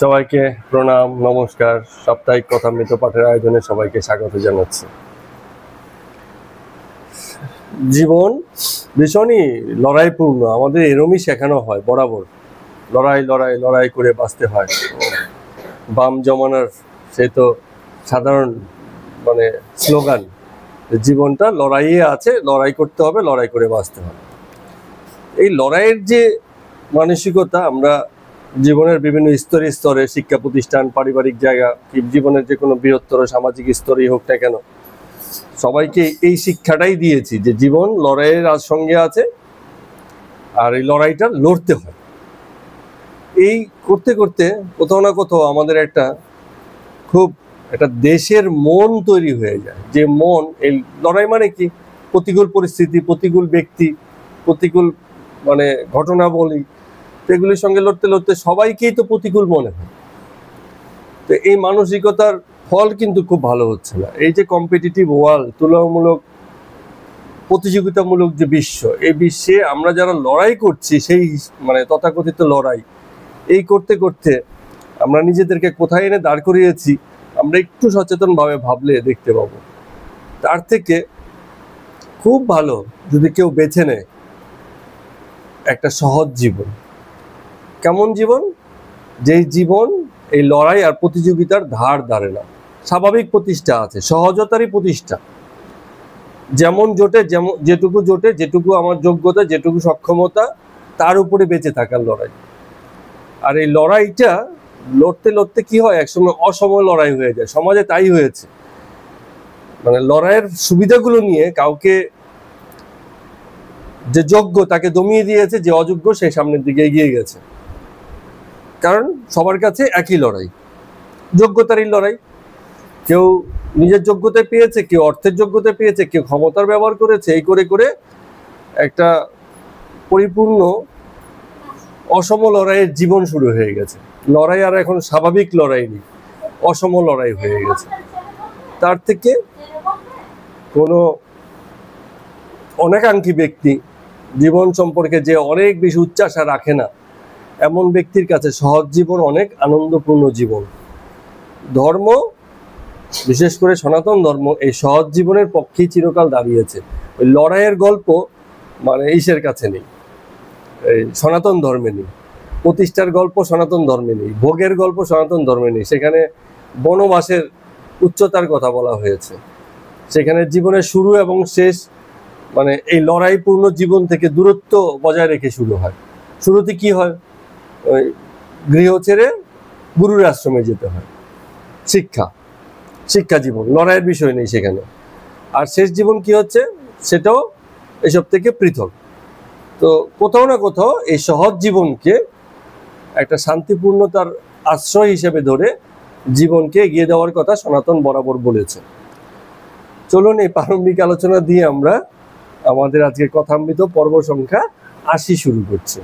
সবাইকে প্রণাম, নমস্কার। সাপ্তাহিক কথামৃত পাঠের আয়োজনে সবাইকে স্বাগত জানাচ্ছি। জীবন ভীষণই লড়াইপূর্ণ, আমাদের এরমই শেখানো হয় বরাবর। লড়াই লড়াই লড়াই করে বাঁচতে হয়। বাম জমানার সে তো সাধারণ স্লোগান, জীবনটা লড়াইয়ে আছে, লড়াই করতে হবে, লড়াই করে বাঁচতে হবে। এই লড়াইয়ের যে মানসিকতা আমরা জীবনের বিভিন্ন স্তরে স্তরে, শিক্ষা প্রতিষ্ঠান, পারিবারিক জায়গা, জীবনের যে কোনো বৃহত্তর সামাজিক স্তরেই হোক না কেন, সবাইকে এই শিক্ষাটাই দিয়েছি যে জীবন লড়াইয়ের সঙ্গে আছে, আর এই লড়াইটা লড়তে হয়। এই করতে করতে কোথাও না কোথাও আমাদের একটা দেশের মন তৈরি হয়ে যায়, যে মন, এই লড়াই মানে কি, প্রতিকূল পরিস্থিতি, প্রতিকূল ব্যক্তি, প্রতিকূল ঘটনাবলী, এগুলির সঙ্গে লড়তে লড়তে সবাইকেই তো প্রতিকূল মনে হয়। তো এই মানসিকতার ফল কিন্তু খুব ভালো হচ্ছে না। এই যে কম্পিটিটিভ ওয়ার্ল্ড, তুলনামূলক প্রতিযোগিতামূলক যে বিশ্ব, এই বিশ্বে আমরা যারা লড়াই করছি, সেই তথাকথিত লড়াই, এই করতে করতে আমরা নিজেদেরকে কোথায় এনে দাঁড় করিয়েছি, আমরা একটু সচেতনভাবে ভাবলে দেখতে পাবো। তার থেকে খুব ভালো যদি কেউ বেছে নেয় একটা সহজ জীবন। কেমন জীবন? যেই জীবন এই লড়াই আর প্রতিযোগিতার ধার ধারে না, স্বাভাবিক প্রতিষ্ঠা আছে, সহজতারই প্রতিষ্ঠা। যেমন জোটে, যেটুকু জোটে, যেটুকু আমার যোগ্যতা, যেটুকু সক্ষমতা, তার উপরে বেঁচে থাকার লড়াই। আর এই লড়াইটা লড়তে লড়তে কি হয়, একসময় অসময় লড়াই হয়ে যায়। সমাজে তাই হয়েছে, লড়াইয়ের সুবিধাগুলো নিয়ে কাউকে, যে যোগ্য তাকে দমিয়ে দিয়েছে, যে অযোগ্য সে সামনের দিকে এগিয়ে গেছে। কারণ সবার কাছে একই লড়াই, যোগ্যতারই লড়াই। কেউ নিজের যোগ্যতায় পেয়েছে, কেউ অর্থের যোগ্যতায় পেয়েছে, কেউ ক্ষমতার ব্যবহার করেছে। এই করে করে একটা পরিপূর্ণ অসম লড়াইয়ের জীবন শুরু হয়ে গেছে। লড়াই আর এখন স্বাভাবিক লড়াই নেই, অসম লড়াই হয়ে গেছে। তার থেকে কোনো অনেকাঙ্ক্ষী ব্যক্তি, জীবন সম্পর্কে যে অনেক বেশি উচ্চাশা রাখে না, এমন ব্যক্তির কাছে সহজ জীবন অনেক আনন্দপূর্ণ জীবন। ধর্ম, বিশেষ করে সনাতন ধর্ম, এই সহজ জীবনের পক্ষেই চিরকাল দাঁড়িয়েছে। ওই লড়াইয়ের গল্প ইসের কাছে নেই, এই সনাতন ধর্মে নেই। প্রতিষ্ঠার গল্প সনাতন ধর্মে নেই, ভোগের গল্প সনাতন ধর্মে নেই। সেখানে বনবাসের উচ্চতার কথা বলা হয়েছে। সেখানে জীবনের শুরু এবং শেষ এই লড়াইপূর্ণ জীবন থেকে দূরত্ব বজায় রেখে শুরু হয়। শুরুতে কি হয়, ওই গৃহ ছেড়ে গুরুর আশ্রমে যেতে হয়। শিক্ষা জীবন, লড়াইয়ের বিষয় নেই সেখানে। আর শেষ জীবন কি হচ্ছে, সেটাও এসব থেকে পৃথক। তো কোথাও না কোথাও এই সহজ জীবনকে একটা শান্তিপূর্ণতার আশ্রয় হিসেবে ধরে জীবনকে এগিয়ে দেওয়ার কথা সনাতন বরাবর বলেছে। চলুন এই প্রারম্ভিক আলোচনা দিয়ে আমরা আমাদের আজকে কথামৃত পর্ব সংখ্যা ৮০ শুরু করছি।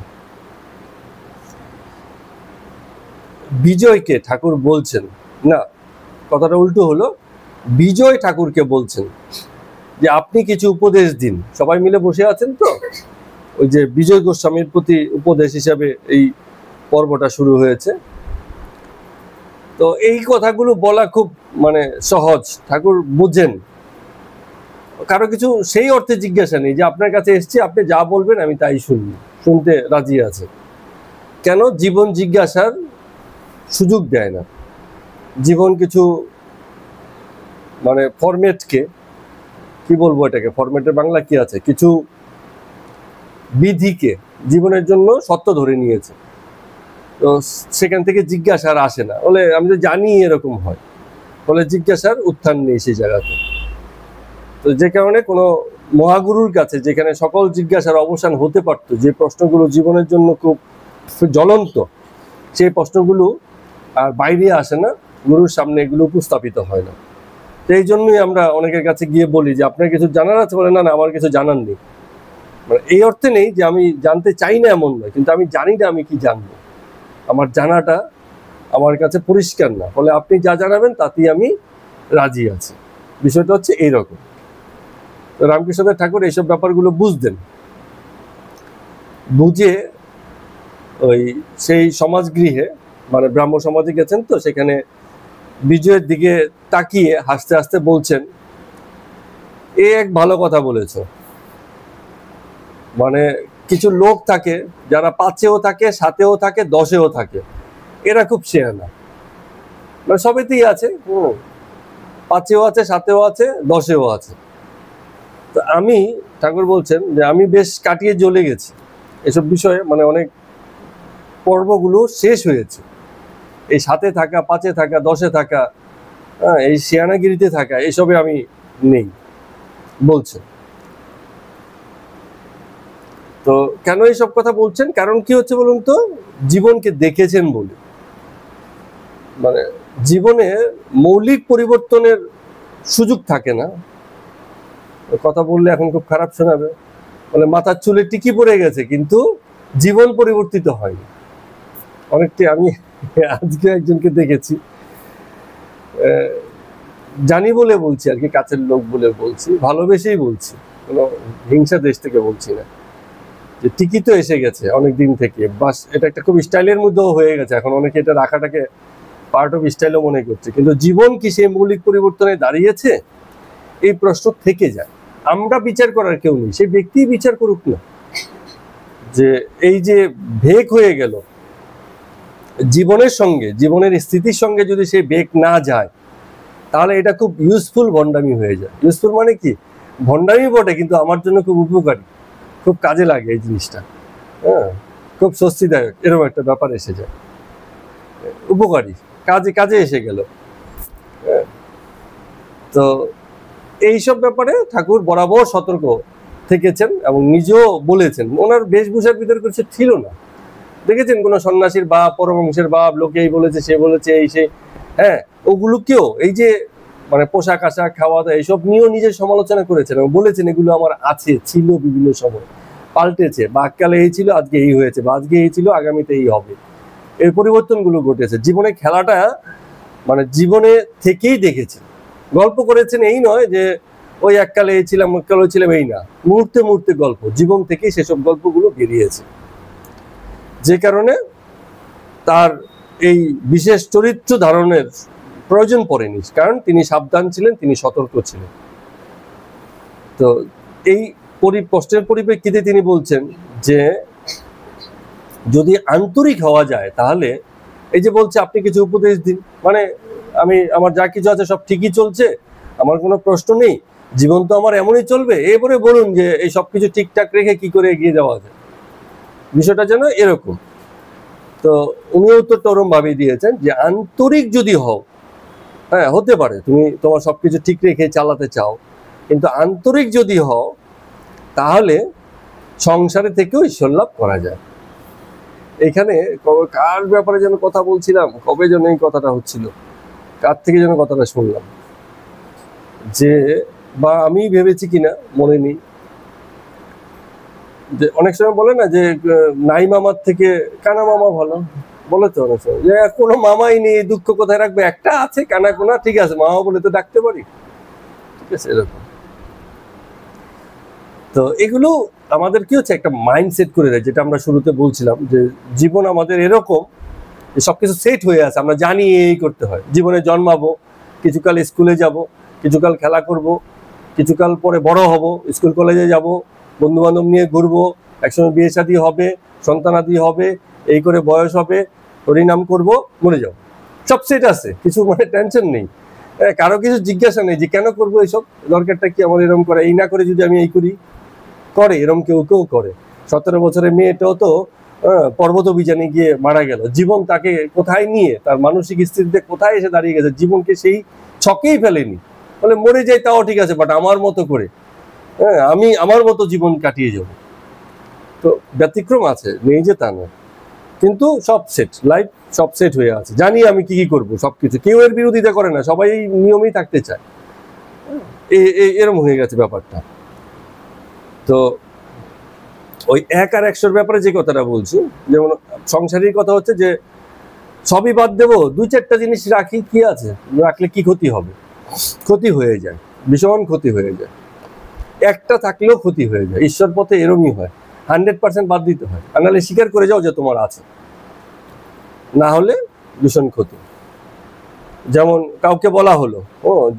বিজয়কে ঠাকুর বলছেন না, কথাটা উল্টো হলো, বিজয় ঠাকুরকে বলছেন যে আপনি কিছু উপদেশ দিন। সবাই মিলে বসে আছেন তো, ওই যে বিজয় গোস্বামীর প্রতি উপদেশ হিসাবে এই পর্বটা শুরু হয়েছে। তো এই কথাগুলো বলা খুব সহজ, ঠাকুর বুঝেন। কারো কিছু সেই অর্থে জিজ্ঞাসা নেই যে আপনার কাছে এসছি, আপনি যা বলবেন আমি তাই শুনতে রাজি আছে। কেন? জীবন জিজ্ঞাসার সুযোগ দেয় না। জীবন কিছু ফরম্যাটকে, কি বলবো এটাকে, ফরম্যাটের বাংলা কি আছে, কিছু বিধিকে জীবনের জন্য সত্য ধরে নিয়েছে। তো সেখান থেকে জিজ্ঞাসার আসে না, বলে আমি তো জানি এরকম হয়, ফলে জিজ্ঞাসার উত্থান নেই সেই জায়গাতে। তো যে কারণে কোনো মহাগুরুর কাছে, যেখানে সকল জিজ্ঞাসার অবসান হতে পারতো, যে প্রশ্নগুলো জীবনের জন্য খুব জ্বলন্ত, সেই প্রশ্নগুলো আর বাইরে আসে না, গুরুর সামনে এগুলো উপস্থাপিত হয় না। তো এই জন্যই আমরা অনেকের কাছে গিয়ে বলি যে আপনার কিছু জানার আছে, বলে না না আমার কিছু জানার নেই। এই অর্থে নেই যে আমি জানতে চাই না, এমন নয়, কিন্তু আমি জানি না আমি কি জানবো, আমার জানাটা আমার কাছে পরিষ্কার না, ফলে আপনি যা জানাবেন তাতেই আমি রাজি আছি। বিষয়টা হচ্ছে এইরকম। তো রামকৃষ্ণদেব ঠাকুর এইসব ব্যাপারগুলো বুঝতেন, বুঝে ওই সেই সমাজগৃহে মানে ব্রাহ্ম সমাজে গেছেন, তো সেখানে বিজয়ের দিকে তাকিয়ে হাসতে হাসতে বলছেন, এ এক ভালো কথা বলেছ। মানে কিছু লোক থাকে যারা 5-এও থাকে, 7-এও থাকে, 10-এও থাকে, এরা খুব শেয়ানা, মানে সবেতেই আছে, 5-এও আছে, 7-এও আছে, 10-এও আছে। তো আমি, ঠাকুর বলছেন যে আমি বেশ কাটিয়ে জ্বলে গেছি এসব বিষয়ে, মানে অনেক পর্বগুলো শেষ হয়েছে, এই 7-এ থাকা, 5-এ থাকা, 10-এ থাকা, এই শিয়ানাগিরিতে থাকা, এসবে আমি নেই বলছেন। তো কেন এইসব কথা বলছেন, কারণ কি হচ্ছে বলুন তো, জীবনকে দেখেছেন বলে। মানে জীবনে মৌলিক পরিবর্তনের সুযোগ থাকে না। কথা বললে এখন খুব খারাপ শোনাবে, মানে মাথার চুলে টিকি পড়ে গেছে কিন্তু জীবন পরিবর্তিত হয়নি। অনেকটি আমি আজকে একজনকে দেখেছি, জানি বলে বলছি আর কি, কাছের লোক বলে বলছি, ভালোবেসেই বলছি, কোনো হিংসা দেশ থেকে বলছি না, যে টিকি তো এসে গেছে অনেক দিন থেকে, বাস এটা একটা খুব স্টাইলের মধ্যেও হয়ে গেছে এখন, অনেকে এটা রাখাটাকে পার্ট অফ স্টাইলও মনে করছে, কিন্তু জীবন কি সেই মৌলিক পরিবর্তনে দাঁড়িয়েছে, এই প্রশ্ন থেকে যায়। আমরা বিচার করার কেউ নেই, সেই ব্যক্তি বিচার করুক না, যে এই যে ভেক হয়ে গেল জীবনের সঙ্গে, জীবনের স্থিতির সঙ্গে যদি সেই ভেক না যায়, তাহলে এটা খুব ইউজফুল ভণ্ডামি হয়ে যায়। ইউজফুল মানে কি, ভণ্ডামি বটে, কিন্তু আমার জন্য খুব উপকারী, খুব কাজে লাগে এই জিনিসটা, খুব স্বস্তিদায়ক, এরকম একটা ব্যাপার এসে যায়, উপকারী, কাজে কাজে এসে গেল। তো এইসব ব্যাপারে ঠাকুর বরাবর সতর্ক থেকেছেন এবং নিজেও বলেছেন। ওনার বেশভূষার ভিতরে কিছু ছিল না, দেখেছেন কোনো সন্ন্যাসীর বাপ, পরমহংসের বাপ, লোকে এই বলেছে, সে বলেছে, এই সে, ওগুলোকেও এই যে মানে পোশাক আশাক, খাওয়া দাওয়া, এইসব নিয়েও নিজের সমালোচনা করেছেন এবং বলেছেন এগুলো আমার আছে, ছিল, বিভিন্ন সময় পাল্টেছে, বাককালে এই ছিল, আজকে এই হয়েছে, বা আজকে এই ছিল, আগামীতে এই হবে, এই পরিবর্তনগুলো ঘটেছে। জীবনে খেলাটা মানে জীবনে থেকেই দেখেছে, গল্প করেছেন এই নয় যে ওই এককালে এই ছিলাম, এককালে ছিলাম, এই না, মুহূর্তে মুহূর্তে গল্প, জীবন থেকেই সেসব গল্পগুলো বেরিয়েছে, যে কারণে তার এই বিশেষ চরিত্র ধারণের প্রয়োজন পড়েনি, কারণ তিনি সাবধান ছিলেন, তিনি সতর্ক ছিলেন। তো এই প্রশ্নের পরিপ্রেক্ষিতে তিনি বলছেন যে যদি আন্তরিক হওয়া যায়, তাহলে এই যে বলছে আপনি কিছু উপদেশ দিন, মানে আমার যা কিছু আছে সব ঠিকই চলছে, আমার কোনো প্রশ্ন নেই, জীবন তো আমার এমনই চলবে, এরপরে বলুন যে এই সব কিছু ঠিকঠাক রেখে কি করে এগিয়ে যাওয়া যায়, বিষয়টা যেন এরকম। তো উনি উত্তরটা ওরম ভাবেই দিয়েছেন যে আন্তরিক যদি হও, হতে পারে তুমি তোমার সবকিছু ঠিক রেখে চালাতে চাও, কিন্তু আন্তরিক যদি হও তাহলে সংসারে থেকেও ঈশ্বর লাভ করা যায়। এখানে কার ব্যাপারে যেন কথা বলছিলাম, কবে যেন এই কথাটা হচ্ছিল, কার থেকে যেন কথাটা শুনলাম, যে বা আমি ভেবেছি কিনা মনে নেই, যে অনেক সময় বলে না যে নাই মামার থেকে কানা মামা ভালো, বলে তো অনেক সময়, যে কোনো মামাই নেই, দুঃখ কোথায় রাখবে, একটা আছে কানা কোনা, ঠিক আছে মামা বলে তো ডাকতে পারি, ঠিক আছে, এরকম। তো এগুলো আমাদের কি হচ্ছে, একটা মাইন্ডসেট করে দেয়, যেটা আমরা শুরুতে বলছিলাম যে জীবন আমাদের এরকম যে সবকিছু সেট হয়ে আছে, আমরা জানি এই করতে হয়, জীবনে জন্মাবো, কিছুকাল স্কুলে যাব, কিছুকাল খেলা করব, কিছুকাল পরে বড় হব, স্কুল কলেজে যাব, বন্ধু বান্ধব নিয়ে ঘুরবো, একসময় বিয়ে শাদী হবে, সন্তানাদি হবে, এই করে বয়স হবে, হরিনাম করব, মরে যাব, সব সেট আছে, কিছু মানে টেনশন নেই, কারো কিছু জিজ্ঞাসা নেই যে কেন করবো এইসব, দরকারটা কি আমার এরকম করে, এই না করে যদি আমি এই করি, করে এরকম কেউ কেউ করে। 17 বছরের মেয়েটাও তো পর্বত অভিযানে গিয়ে মারা গেল, জীবন তাকে কোথায় নিয়ে, তার মানসিক স্থিতিতে কোথায় এসে দাঁড়িয়ে গেছে, জীবনকে সেই ছকেই ফেলেনি, বলে মরে যাই তাও ঠিক আছে, বাট আমার মতো করে, আমি আমার মতো জীবন কাটিয়ে যাব। তো ব্যতিক্রম আছে, নেই যে তা নয়, কিন্তু সব সেট, লাইফ সব সেট হয়ে আছে, জানি আমি কি কি করবো, সবকিছু, কেউ এর বিরোধিতা করে না, সবাই নিয়মেই থাকতে চায়, এরকম হয়ে গেছে ব্যাপারটা। তো ওই 1 আর 100-র ব্যাপারে যে কথাটা বলছি, যেমন সংসারের কথা হচ্ছে যে সবই বাদ দেবো, 2-4টা জিনিস রাখি, কি আছে, রাখলে কি ক্ষতি হবে, ক্ষতি হয়ে যায়, ভীষণ ক্ষতি হয়ে যায়, একটা থাকলেও ক্ষতি হয়ে যায়, ঈশ্বর পথে এরমই হয়, 100% বাদ দিতে হয়, আর নাহলে স্বীকার করে যাও যে তোমার আছে, না হলে ভীষণ ক্ষতি। যেমন কাউকে বলা হলো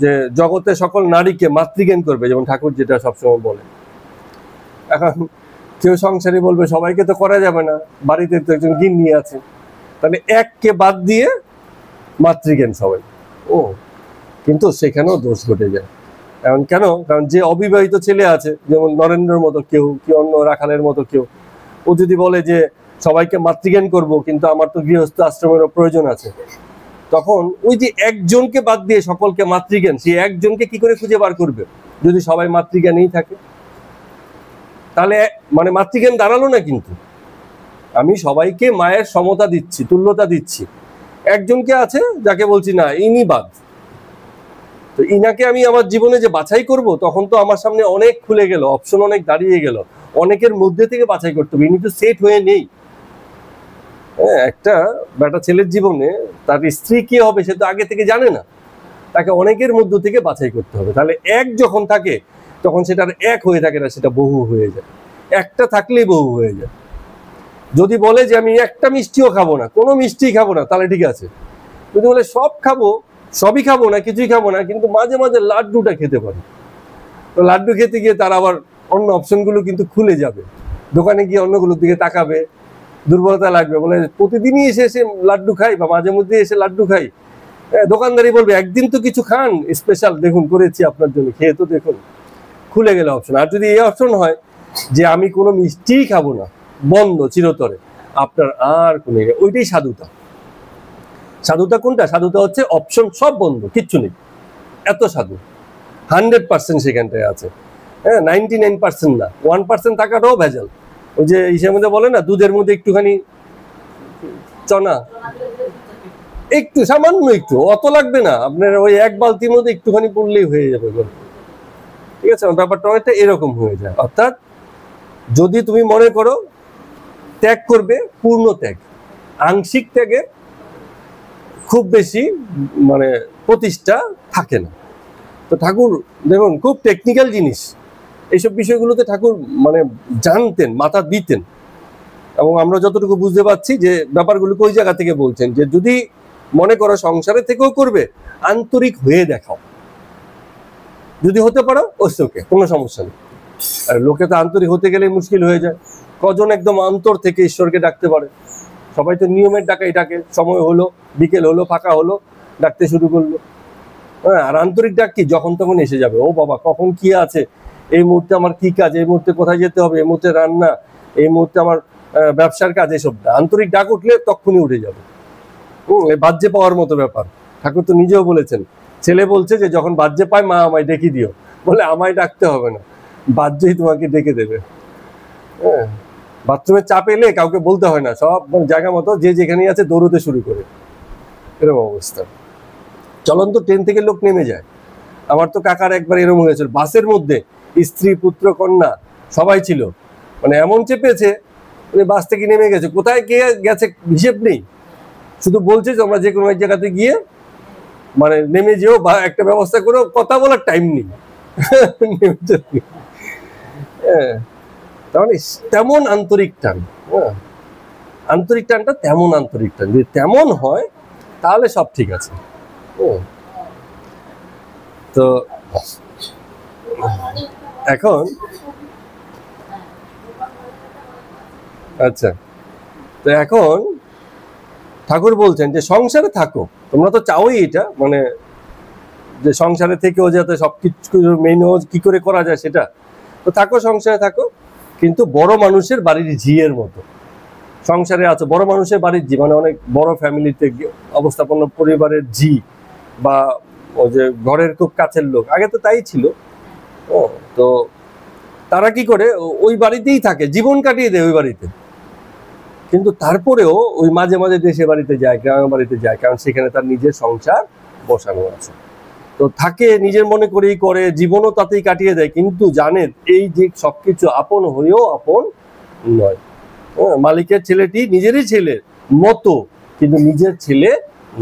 যে জগতে সকল নারীকে মাতৃজ্ঞান করবে, যেমন ঠাকুর যেটা সবসময় বলে। এখন কেউ সংসারী বলবে সবাইকে তো করা যাবে না, বাড়িতে তো একজন গিন্নি আছে, তাহলে এককে বাদ দিয়ে মাতৃজ্ঞান সবাই। কিন্তু সেখানেও দোষ ঘটে যায়। এখন কেন? কারণ যে অবিবাহিত ছেলে আছে, যেমন নরেন্দ্রের মতো কেউ, কি অন্য রাখালের মতো কেউ, ও যদি বলে যে সবাইকে মাতৃজ্ঞান করব, কিন্তু আমার তো গৃহস্থ আশ্রমেরও প্রয়োজন আছে, তখন ওই যে একজনকে বাদ দিয়ে সকলকে মাতৃজ্ঞান, সেই একজনকে কি করে খুঁজে বার করবে যদি সবাই মাতৃজ্ঞানেই থাকে? তাহলে মানে মাতৃজ্ঞান দাঁড়ালো না। কিন্তু আমি সবাইকে মায়ের সমতা দিচ্ছি, তুল্যতা দিচ্ছি, একজনকে আছে যাকে বলছি না, ইনি বাদ, তো ইনাকে আমি আমার জীবনে যে বাছাই করব, তখন তো আমার সামনে অনেক খুলে গেল, অপশন অনেক দাঁড়িয়ে গেল, অনেকের মধ্যে থেকে বাছাই করতে হবে। ইনি তো সেট হয়ে নেই। একটা বেটা ছেলের জীবনে তার স্ত্রী কি হবে সে তো আগে থেকে জানে না, তাকে অনেকের মধ্য থেকে বাছাই করতে হবে। তাহলে এক যখন থাকে তখন সেটার এক হয়ে থাকে না, সেটা বহু হয়ে যায়। একটা থাকলেই বহু হয়ে যায়। যদি বলে যে আমি একটা মিষ্টিও খাবো না, কোনো মিষ্টি খাবো না, তাহলে ঠিক আছে। যদি বলে সব খাবো, সবই খাবো না, কিছুই খাবো না, কিন্তু মাঝে মাঝে লাড্ডুটা খেতে পারি, তো লাড্ডু খেতে গিয়ে তার আবার অন্য অপশনগুলো কিন্তু খুলে যাবে। দোকানে গিয়ে অন্যগুলোর দিকে তাকাবে, দুর্বলতা লাগবে, বলে প্রতিদিনই এসে এসে লাড্ডু খাই বা মাঝে মধ্যে এসে লাড্ডু খাই। দোকানদারি বলবে একদিন তো কিছু খান স্পেশাল, দেখুন করেছি আপনার জন্য, খেয়ে তো দেখুন, খুলে গেলে অপশন। আর যদি এই অপশন হয় যে আমি কোনো মিষ্টিই খাবো না, বন্ধ চিরতরে, আপনার আর কোনো, ওইটাই সাধুতা। সাধুতা কোনটা? সাধুতা হচ্ছে অপশন সব বন্ধ, কিচ্ছু নেই, এত সাধু। 100% সেখানটায় আছে, 99% না, 1% থাকাটাও ভেজাল। ওই যে ইসের মধ্যে বলে না, দুধের মধ্যে একটুখানি চনা, একটু সামান্য একটু, অত লাগবে না আপনার, ওই এক বালতির মধ্যে একটুখানি পড়লেই হয়ে যাবে, ঠিক আছে? ব্যাপারটা অনেকটা এরকম হয়ে যায়। অর্থাৎ যদি তুমি মনে করো ত্যাগ করবে, পূর্ণ ত্যাগ, আংশিক ত্যাগে খুব বেশি মানে প্রতিষ্ঠা থাকে না। তো ঠাকুর দেখুন খুব টেকনিক্যাল জিনিস, এইসব বিষয়গুলোতে ঠাকুর মানে জানতেন, মাথা দিতেন। এবং আমরা যতটুকু বুঝতে পারছি যে ব্যাপারগুলোকে ওই জায়গা থেকে বলছেন যে যদি মনে করো সংসারে থেকেও করবে, আন্তরিক হয়ে দেখাও, যদি হতে পারো ওকে, কোনো সমস্যা নেই। আর লোকে তো আন্তরিক হতে গেলে মুশকিল হয়ে যায়। কজন একদম অন্তর থেকে ঈশ্বরকে ডাকতে পারে? সবাই তো নিয়মের ডাকাই ডাকে, সময় হলো, বিকেল হলো, ফাঁকা হলো, ডাকতে শুরু করলো। আর আন্তরিক ডাক কি? যখন তখন এসে যাবে। ও বাবা, কখন কি আছে, এই মুহূর্তে আমার কি কাজ, এই মুহূর্তে কোথায় যেতে হবে, এই মুহূর্তে রান্না, এই মুহূর্তে আমার ব্যবসার কাজ, এসব আন্তরিক ডাক উঠলে তখনই উঠে যাবে। বাহ্যে পাওয়ার মতো ব্যাপার। ঠাকুর তো নিজেও বলেছেন, ছেলে বলছে যে যখন বাহ্যে পায় মা আমায় ডেকে দিও, বলে আমায় ডাকতে হবে না, বাহ্যই তোমাকে ডেকে দেবে। বাথরুমে চাপ এলে কাউকে বলতে হয় না, সব জায়গা মতো যে যেখানে আছে দৌড়তে শুরু করে, এরকম অবস্থা। চলন্ত ট্রেন থেকে লোক নেমে যায়। আমার তো কাকার একবার এরকম হয়েছিল, বাসের মধ্যে স্ত্রী, পুত্র, কন্যা সবাই ছিল, মানে এমন চেপেছে মানে বাস থেকে নেমে গেছে, কোথায় গিয়ে গেছে হিসেব নেই, শুধু বলছে যে আমরা যে কোনো এক জায়গাতে গিয়ে মানে নেমে যেও বা একটা ব্যবস্থা করো, কথা বলার টাইম নেই। তাহলে তেমন আন্তরিক টান, আন্তরিক টানটা তেমন আন্তরিক টান, যদি তেমন হয় তাহলে সব ঠিক আছে। তো এখন আচ্ছা, তো এখন ঠাকুর বলছেন যে সংসারে থাকো, তোমরা তো চাওই এটা, মানে যে সংসারে থেকেও যাতে সবকিছু মেন কি করে করা যায় সেটা, তো থাকো, সংসারে থাকো, কিন্তু বড় মানুষের বাড়ির ঝিয়ের মতো সংসারে আছো। বড় মানুষের বাড়ির ঝি মানে অনেক বড় ফ্যামিলিতে অবস্থাপন্ন পরিবারের ঝি, বা ওই যে ঘরের খুব কাছের লোক, আগে তো তাই ছিল। তো তারা কি করে ওই বাড়িতেই থাকে, জীবন কাটিয়ে দেয় ওই বাড়িতে, কিন্তু তারপরেও ওই মাঝে মাঝে দেশে বাড়িতে যায়, গ্রামের বাড়িতে যায়, কারণ সেখানে তার নিজের সংসার বসানো আছে। তো থাকে, নিজের মনে করেই করে, জীবনও তাতেই কাটিয়ে দেয়, কিন্তু জানে এই যে সবকিছু আপন হয়েও আপন নয়। মালিকের ছেলেটি নিজেরই ছেলে মতো, কিন্তু নিজের ছেলে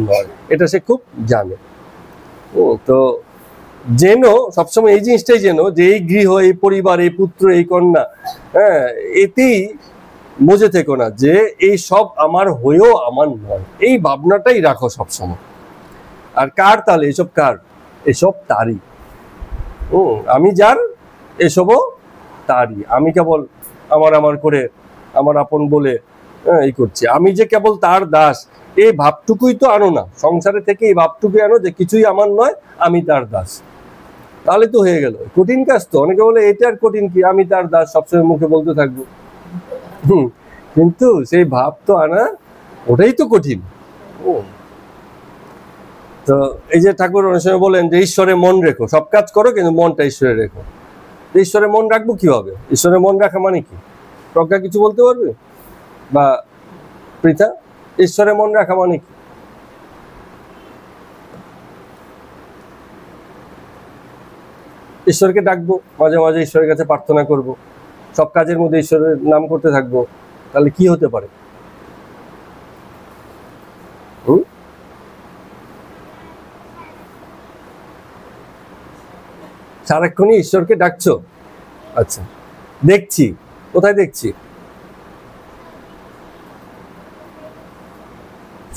নয়, এটা সে খুব জানে। তো যেন সবসময় এই জিনিসটাই যেন, যে এই গৃহ, এই পরিবার, এই পুত্র, এই কন্যা, এতেই মজে থেকো না যে এই সব আমার হয়েও আমার নয়, এই ভাবনাটাই রাখো সবসময়। আর কার তাহলে এসব? কার? এসব তারই। আমি যার, এসবও তারই। আমি কেবল আমার আমার করে আমার আপন বলে এই করছি। আমি যে কেবল তার দাস, এই ভাবটুকুই তো আনো না সংসারে থেকে, এই ভাবটুকুই আনো যে কিছুই আমার নয়, আমি তার দাস। তাহলে তো হয়ে গেল। কঠিন কাজ তো। অনেকে বলে এটা আর কঠিন কি, আমি তার দাস সবসময় মুখে বলতে থাকবো। কিন্তু সেই ভাব তো আনা, ওটাই তো কঠিন। তো এই যে ঠাকুর অনেক সময় বলেন যে ঈশ্বরে মন রেখো, সব কাজ করো কিন্তু মনটা ঈশ্বরে রেখো। ঈশ্বরে মন রাখবো কিভাবে? ঈশ্বরে মন রাখা মানে কি? প্রজ্ঞা কিছু বলতে পারবে? বা পৃথা, ঈশ্বরে মন রাখা মানে কি? ঈশ্বরকে ডাকবো, মাঝে মাঝে ঈশ্বরের কাছে প্রার্থনা করব, সব কাজের মধ্যে ঈশ্বরের নাম করতে থাকবো, তাহলে কি হতে পারে? সারাক্ষণই ঈশ্বরকে ডাকছো? আচ্ছা, দেখছি। কোথায় দেখছি?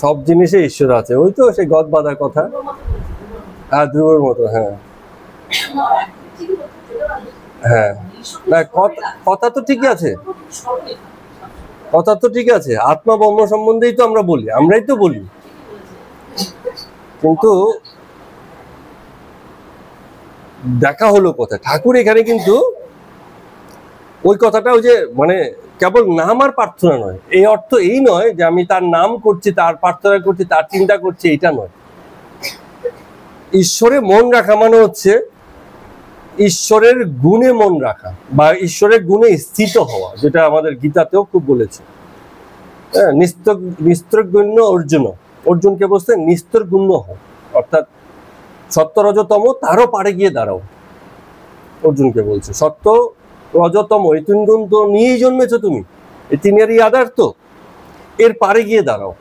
সব জিনিসে ঈশ্বর আছে। ওই তো সেই গদ বাঁধার কথা। হ্যাঁ, ধ্রুবের মতো। হ্যাঁ হ্যাঁ, না কথা তো ঠিকই আছে, কথা তো ঠিক আছে। আত্মা ব্রহ্ম সম্বন্ধেই তো আমরা বলি, আমরাই তো বলি। কিন্তু দেখা হলো কোথায়? ঠাকুর এখানে কিন্তু ওই কথাটা, ওই যে মানে কেবল নাম আর প্রার্থনা নয়, এই অর্থ এই নয় যে আমি তার নাম করছি, তার প্রার্থনা করছি, তার চিন্তা করছি, এটা নয়। ঈশ্বরে মন রাখা মানে হচ্ছে ঈশ্বরের গুণে মন রাখা, বা ঈশ্বরের গুণে স্থিত হওয়া, যেটা আমাদের গীতাতেও খুব বলেছে। হ্যাঁ, নিস্তরগুণ্য অর্জুন, অর্জুনকে বলছে নিস্তরগুণ্য হও, অর্থাৎ সত্য রজতম তারও পারে গিয়ে দাঁড়াও। অর্জুনকে বলছে সত্য রজতম এই তিন গুণ তো নিয়েই জন্মেছো তুমি, এই তিনেরই আধার তো, এর পারে গিয়ে দাঁড়াও।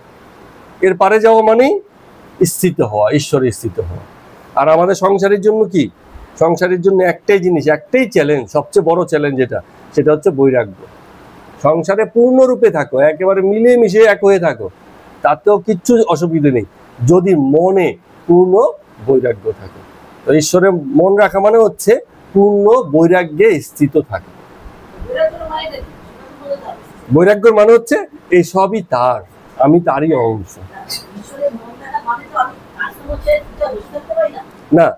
এর পারে যাওয়া মানেই স্থিত হওয়া, ঈশ্বরে স্থিত হওয়া। আর আমাদের সংসারের জন্য কি? সংসারের জন্য একটাই জিনিস, একটাই চ্যালেঞ্জ, সবচেয়ে বড় চ্যালেঞ্জ সেটা হচ্ছে বৈরাগ্য। সংসারে পূর্ণরূপে থাকো, একেবারে মিলে মিশে এক হয়ে থাকো, তাতেও কিচ্ছু অসুবিধা নেই যদি মনে পূর্ণ বৈরাগ্য থাকে। তো ঈশ্বরে মন রাখা মানে হচ্ছে পূর্ণ বৈরাগ্যে স্থিত থাকে। বৈরাগ্যের মানে হচ্ছে এই সবই তার, আমি তারই অংশ। না,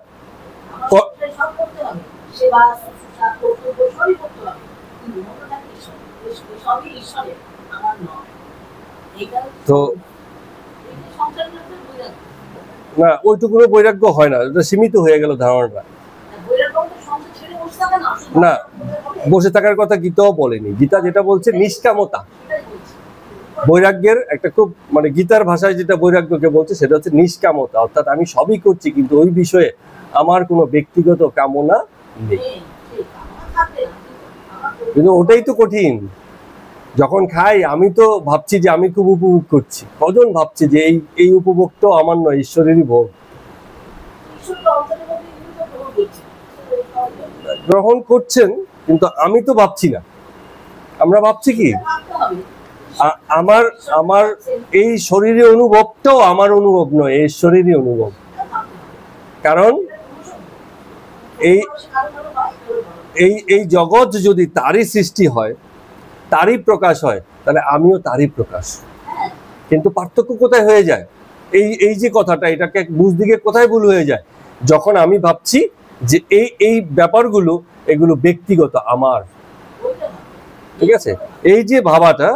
তো না, ওইটুকুনো বৈরাগ্য হয় না, এটা সীমিত হয়ে গেল ধারণাটা। না, বসে থাকার কথা গীতাও বলেনি। গীতা যেটা বলছে নিষ্কামতা। বৈরাগ্যের একটা খুব মানে গীতার ভাষায় যেটা বৈরাগ্যকে বলছে সেটা হচ্ছে নিষ্কামতা, অর্থাৎ আমি সবই করছি কিন্তু ওই বিষয়ে আমার কোনো ব্যক্তিগত কামনা নেই। কিন্তু ওটাই তো কঠিন। যখন খাই আমি তো ভাবছি যে আমি খুব উপভোগ করছি, কজন ভাবছে যে এই উপভোগটাও আমার নয়, ঈশ্বরেরই ভোগ। গ্রহণ করছেন কিন্তু আমি তো ভাবছি না। আমরা ভাবছি কি আমার আমার এই শরীরের অনুভবটাও আমার অনুভব নয়, ঈশ্বরেরই অনুভব। কারণ এই এই এই জগৎ যদি তারই সৃষ্টি হয়, তারই প্রকাশ হয়, তাহলে আমিও তারই প্রকাশ। কিন্তু পার্থক্য কোথায় হয়ে যায়? এই যে কথাটা, এটাকে বুঝতে গিয়ে কোথায় ভুল হয়ে যায়? যখন আমি ভাবছি যে এই ব্যাপারগুলো এগুলো ব্যক্তিগত আমার, ঠিক আছে? এই যে ভাবাটা,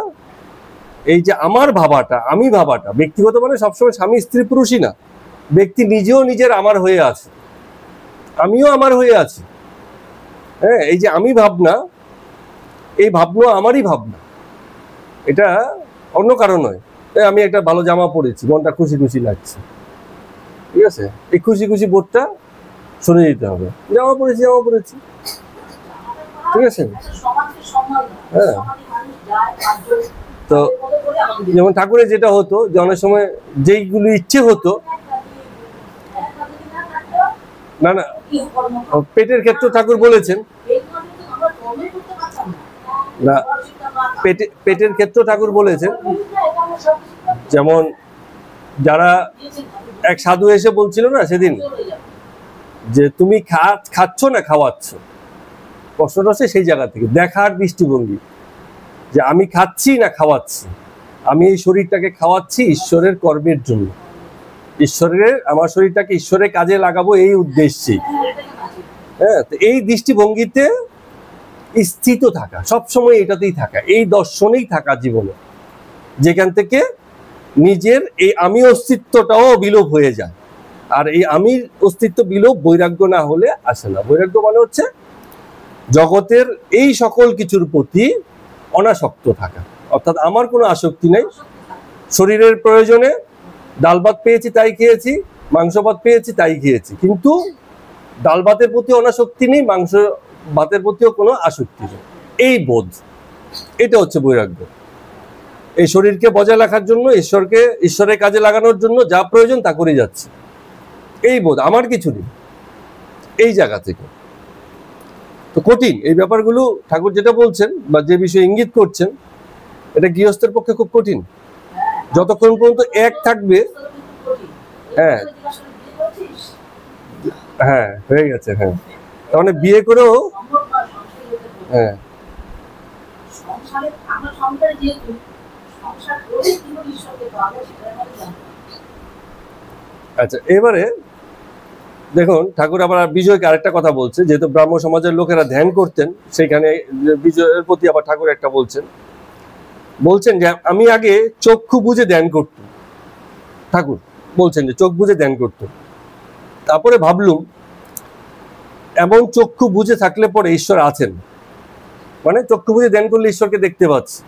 এই যে আমার ভাবাটা, আমি ভাবাটা ব্যক্তিগত মানে সবসময় স্বামী স্ত্রী পুরুষই না, ব্যক্তি নিজেও নিজের আমার হয়ে আছে, আমিও আমার হয়ে আছি। হ্যাঁ, এই যে আমি ভাবনা, এই ভাবনা আমারই ভাবনা, এটা অন্য কারণ নয়। আমি একটা ভালো জামা পরেছি, মনটা খুশি খুশি লাগছে, ঠিক আছে? এই খুশি খুশি বোধটা সরে যেতে হবে। জামা পরেছি, জামা পরেছি, ঠিক আছে? হ্যাঁ, তো যেমন ঠাকুরের যেটা হতো যে অনেক সময় যেইগুলো ইচ্ছে হতো, না না পেটের ক্ষেত্রে ঠাকুর বলেছেন না, পেটের ক্ষেত্রে ঠাকুর বলেছেন, যেমন যারা এক সাধু এসে বলছিল না সেদিন যে তুমি খাচ্ছ না খাওয়াচ্ছ, প্রশ্নটা হচ্ছে সেই জায়গা থেকে দেখার দৃষ্টিভঙ্গি, যে আমি খাচ্ছি না খাওয়াচ্ছি, আমি এই শরীরটাকে খাওয়াচ্ছি ঈশ্বরের কর্মের জন্য, আমার শরীরটাকে ঈশ্বরের কাজে লাগাবো এই উদ্দেশ্যে। হ্যাঁ, তো এই দৃষ্টিভঙ্গিতে স্থিত থাকা, সবসময় এটাতেই থাকা, এই দর্শনেই থাকা জীবনে, যেখান থেকে নিজের এই আমি অস্তিত্বটাও বিলোপ হয়ে যায়। আর এই আমি অস্তিত্ব বিলোপ বৈরাগ্য না হলে আসে না। বৈরাগ্য মানে হচ্ছে জগতের এই সকল কিছুর প্রতি অনাসক্ত থাকা, অর্থাৎ আমার কোনো আসক্তি নেই। শরীরের প্রয়োজনে ডাল ভাত পেয়েছি তাই খেয়েছি, মাংস ভাত পেয়েছি তাই খেয়েছি, কিন্তু ডাল ভাতের প্রতি অনাসক্তি নেই, মাংস ভাতের প্রতিও কোনো আসক্তি নেই। এই বোধ, এটা হচ্ছে বৈরাগ্য। এই শরীরকে বজায় রাখার জন্য, ঈশ্বরের কাজে লাগানোর জন্য যা প্রয়োজন তা করে যাচ্ছে, এই বোধ, আমার কিছু নেই, এই জায়গা থেকে। তো কঠিন এই ব্যাপারগুলো, ঠাকুর যেটা বলছেন বা যে বিষয়ে ইঙ্গিত করছেন, এটা গৃহস্থের পক্ষে খুব কঠিন। যতক্ষণ পর্যন্ত এক থাকবে, হ্যাঁ হ্যাঁ হয়ে গেছে, হ্যাঁ, তার মানে বিয়ে করেও, হ্যাঁ আচ্ছা, এবারে দেখুন ঠাকুর আবার বিজয়কে আরেকটা কথা বলছে, যেহেতু ব্রাহ্ম সমাজের লোকেরা ধ্যান করতেন, সেখানে বিজয়ের প্রতি আবার ঠাকুর একটা বলছেন যে আমি আগে চক্ষু বুঝে ধ্যান করতাম। ঠাকুর বলছেন যে চোখ বুঝে ধ্যান করতাম, তারপরে ভাবলুম এমন চক্ষু বুঝে থাকলে পরে ঈশ্বর আছেন, মানে চক্ষু বুঝে ধ্যান করলে ঈশ্বরকে দেখতে পাচ্ছি,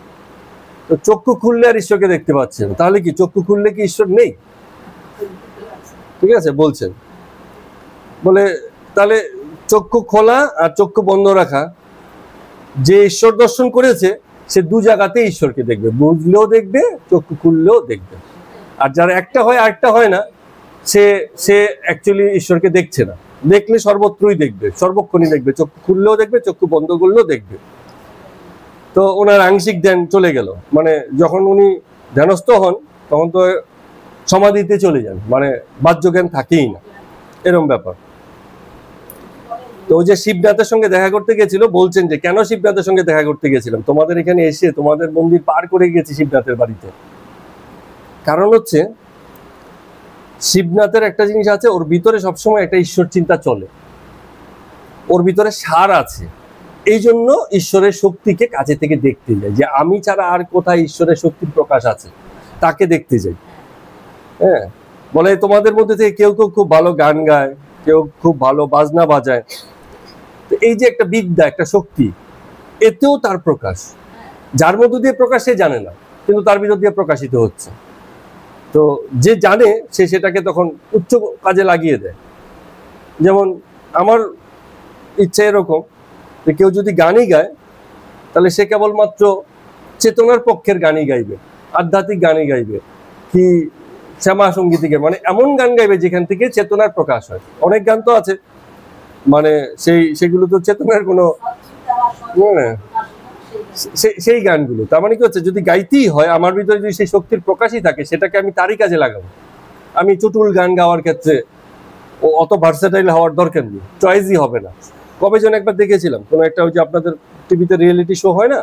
তো চক্ষু খুললে আর ঈশ্বরকে দেখতে পাচ্ছেন, তাহলে কি চক্ষু খুললে কি ঈশ্বর নেই? ঠিক আছে, বলছেন বলে তাহলে চক্ষু খোলা আর চক্ষু বন্ধ রাখা, যে ঈশ্বর দর্শন করেছে সে দু জায়গাতে ঈশ্বরকে দেখবে, বুঝলেও দেখবে, চক্ষু খুললেও দেখবে। আর যারা একটা হয় আরেকটা হয় না, সে অ্যাকচুয়ালি ঈশ্বরকে দেখছে না, দেখলে সর্বত্রই দেখবে, সর্বক্ষণই দেখবে, চক্ষু খুললেও দেখবে, চক্ষু বন্ধ করলেও দেখবে। তো ওনার আংশিক ধ্যান চলে গেল, মানে যখন উনি ধ্যানস্থ হন তখন তো সমাধিতে চলে যান, মানে বাহ্য জ্ঞান থাকেই না, এরকম ব্যাপার। তো ওই যে শিবনাথের সঙ্গে দেখা করতে গেছিল, বলছেন যে কেন শিবনাথের সঙ্গে দেখা করতে গেছিলাম, তোমাদের এখানে এসে তোমাদের মন্দির পার করে গেছি শিবনাথের বাড়িতে। কারণ হচ্ছে শিবনাথের একটা জিনিস আছে, ওর ভিতরে সবসময় একটা ঈশ্বর চিন্তা চলে, ওর ভিতরে সার আছে, এই জন্য ঈশ্বরের শক্তিকে কাছে থেকে দেখতে যাই, যে আমি ছাড়া আর কোথায় ঈশ্বরের শক্তির প্রকাশ আছে তাকে দেখতে যাই। হ্যাঁ, বলে তোমাদের মধ্যে থেকে কেউ কেউ খুব ভালো গান গায়, কেউ খুব ভালো বাজনা বাজায়, তো এই যে একটা বিদ্যা, একটা শক্তি, এতেও তার প্রকাশ, যার মধ্য দিয়ে প্রকাশ সে জানে না, কিন্তু তার ভিতর দিয়ে প্রকাশিত হচ্ছে। তো যে জানে সে সেটাকে তখন উচ্চ কাজে লাগিয়ে দেয়। যেমন আমার ইচ্ছা এরকম যে কেউ যদি গানই গায়, তাহলে সে কেবলমাত্র চেতনার পক্ষের গানই গাইবে, আধ্যাত্মিক গানই গাইবে, কি শ্যামা সঙ্গীতিকে, মানে এমন গান গাইবে যেখান থেকে চেতনার প্রকাশ হয়। অনেক গান তো আছে, মানে সেগুলো তো চেতনার কোনো, সেই গানগুলো, তার মানে কি হচ্ছে, যদি গাইতেই হয় আমার ভিতরে যদি সেই শক্তির প্রকাশই থাকে, সেটাকে আমি তারই কাজে লাগাবো। আমি চটুল গান গাওয়ার ক্ষেত্রে অত ভার্সেটাইল হওয়ার দরকার নেই, চয়েসই হবে না। কবে যেন একবার দেখেছিলাম কোনো একটা, ওই যে আপনাদের টিভিতে রিয়েলিটি শো হয় না,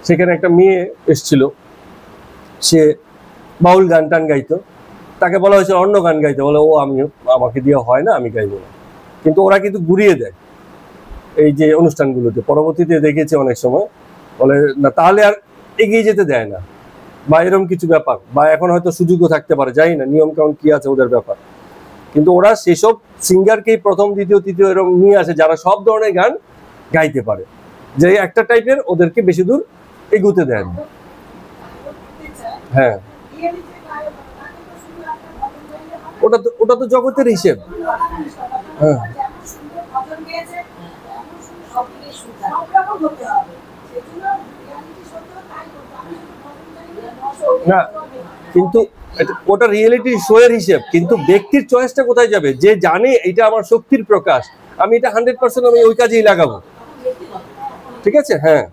সেখানে একটা মেয়ে এসছিল, সে বাউল গান টান গাইতো, তাকে বলা হয়েছিল অন্য গান গাইতে, বলে ও আমাকে দিয়ে হয় না, আমি গাইবো না। কিন্তু ওরা কিন্তু ঘুরিয়ে দেয় এই যে অনুষ্ঠানগুলোতে, পরবর্তীতে দেখেছি অনেক সময়, বলে না তাহলে আর এগিয়ে যেতে দেয় না, বা এরকম কিছু ব্যাপার, বা এখন হয়তো সুযোগও থাকতে পারে, জানি না নিয়ম কানুন কি আছে ওদের ব্যাপার। কিন্তু ওরা সেসব সিঙ্গারকেই প্রথম দ্বিতীয় তৃতীয় এরকম নিয়ে আসে, যারা সব ধরনের গান গাইতে পারে, যে একটা টাইপের, ওদেরকে বেশি দূর এগুতে দেয় না। হ্যাঁ, ওটা তো জগতের হিসেব। হ্যাঁ, না কিন্তু ওটা রিয়েলিটি শো এর হিসেব, কিন্তু ব্যক্তির চয়েসটা কোথায় যাবে? যে জানে এটা আমার শক্তির প্রকাশ, আমি এটা 100% আমি ওই কাজেই লাগাবো, ঠিক আছে। হ্যাঁ,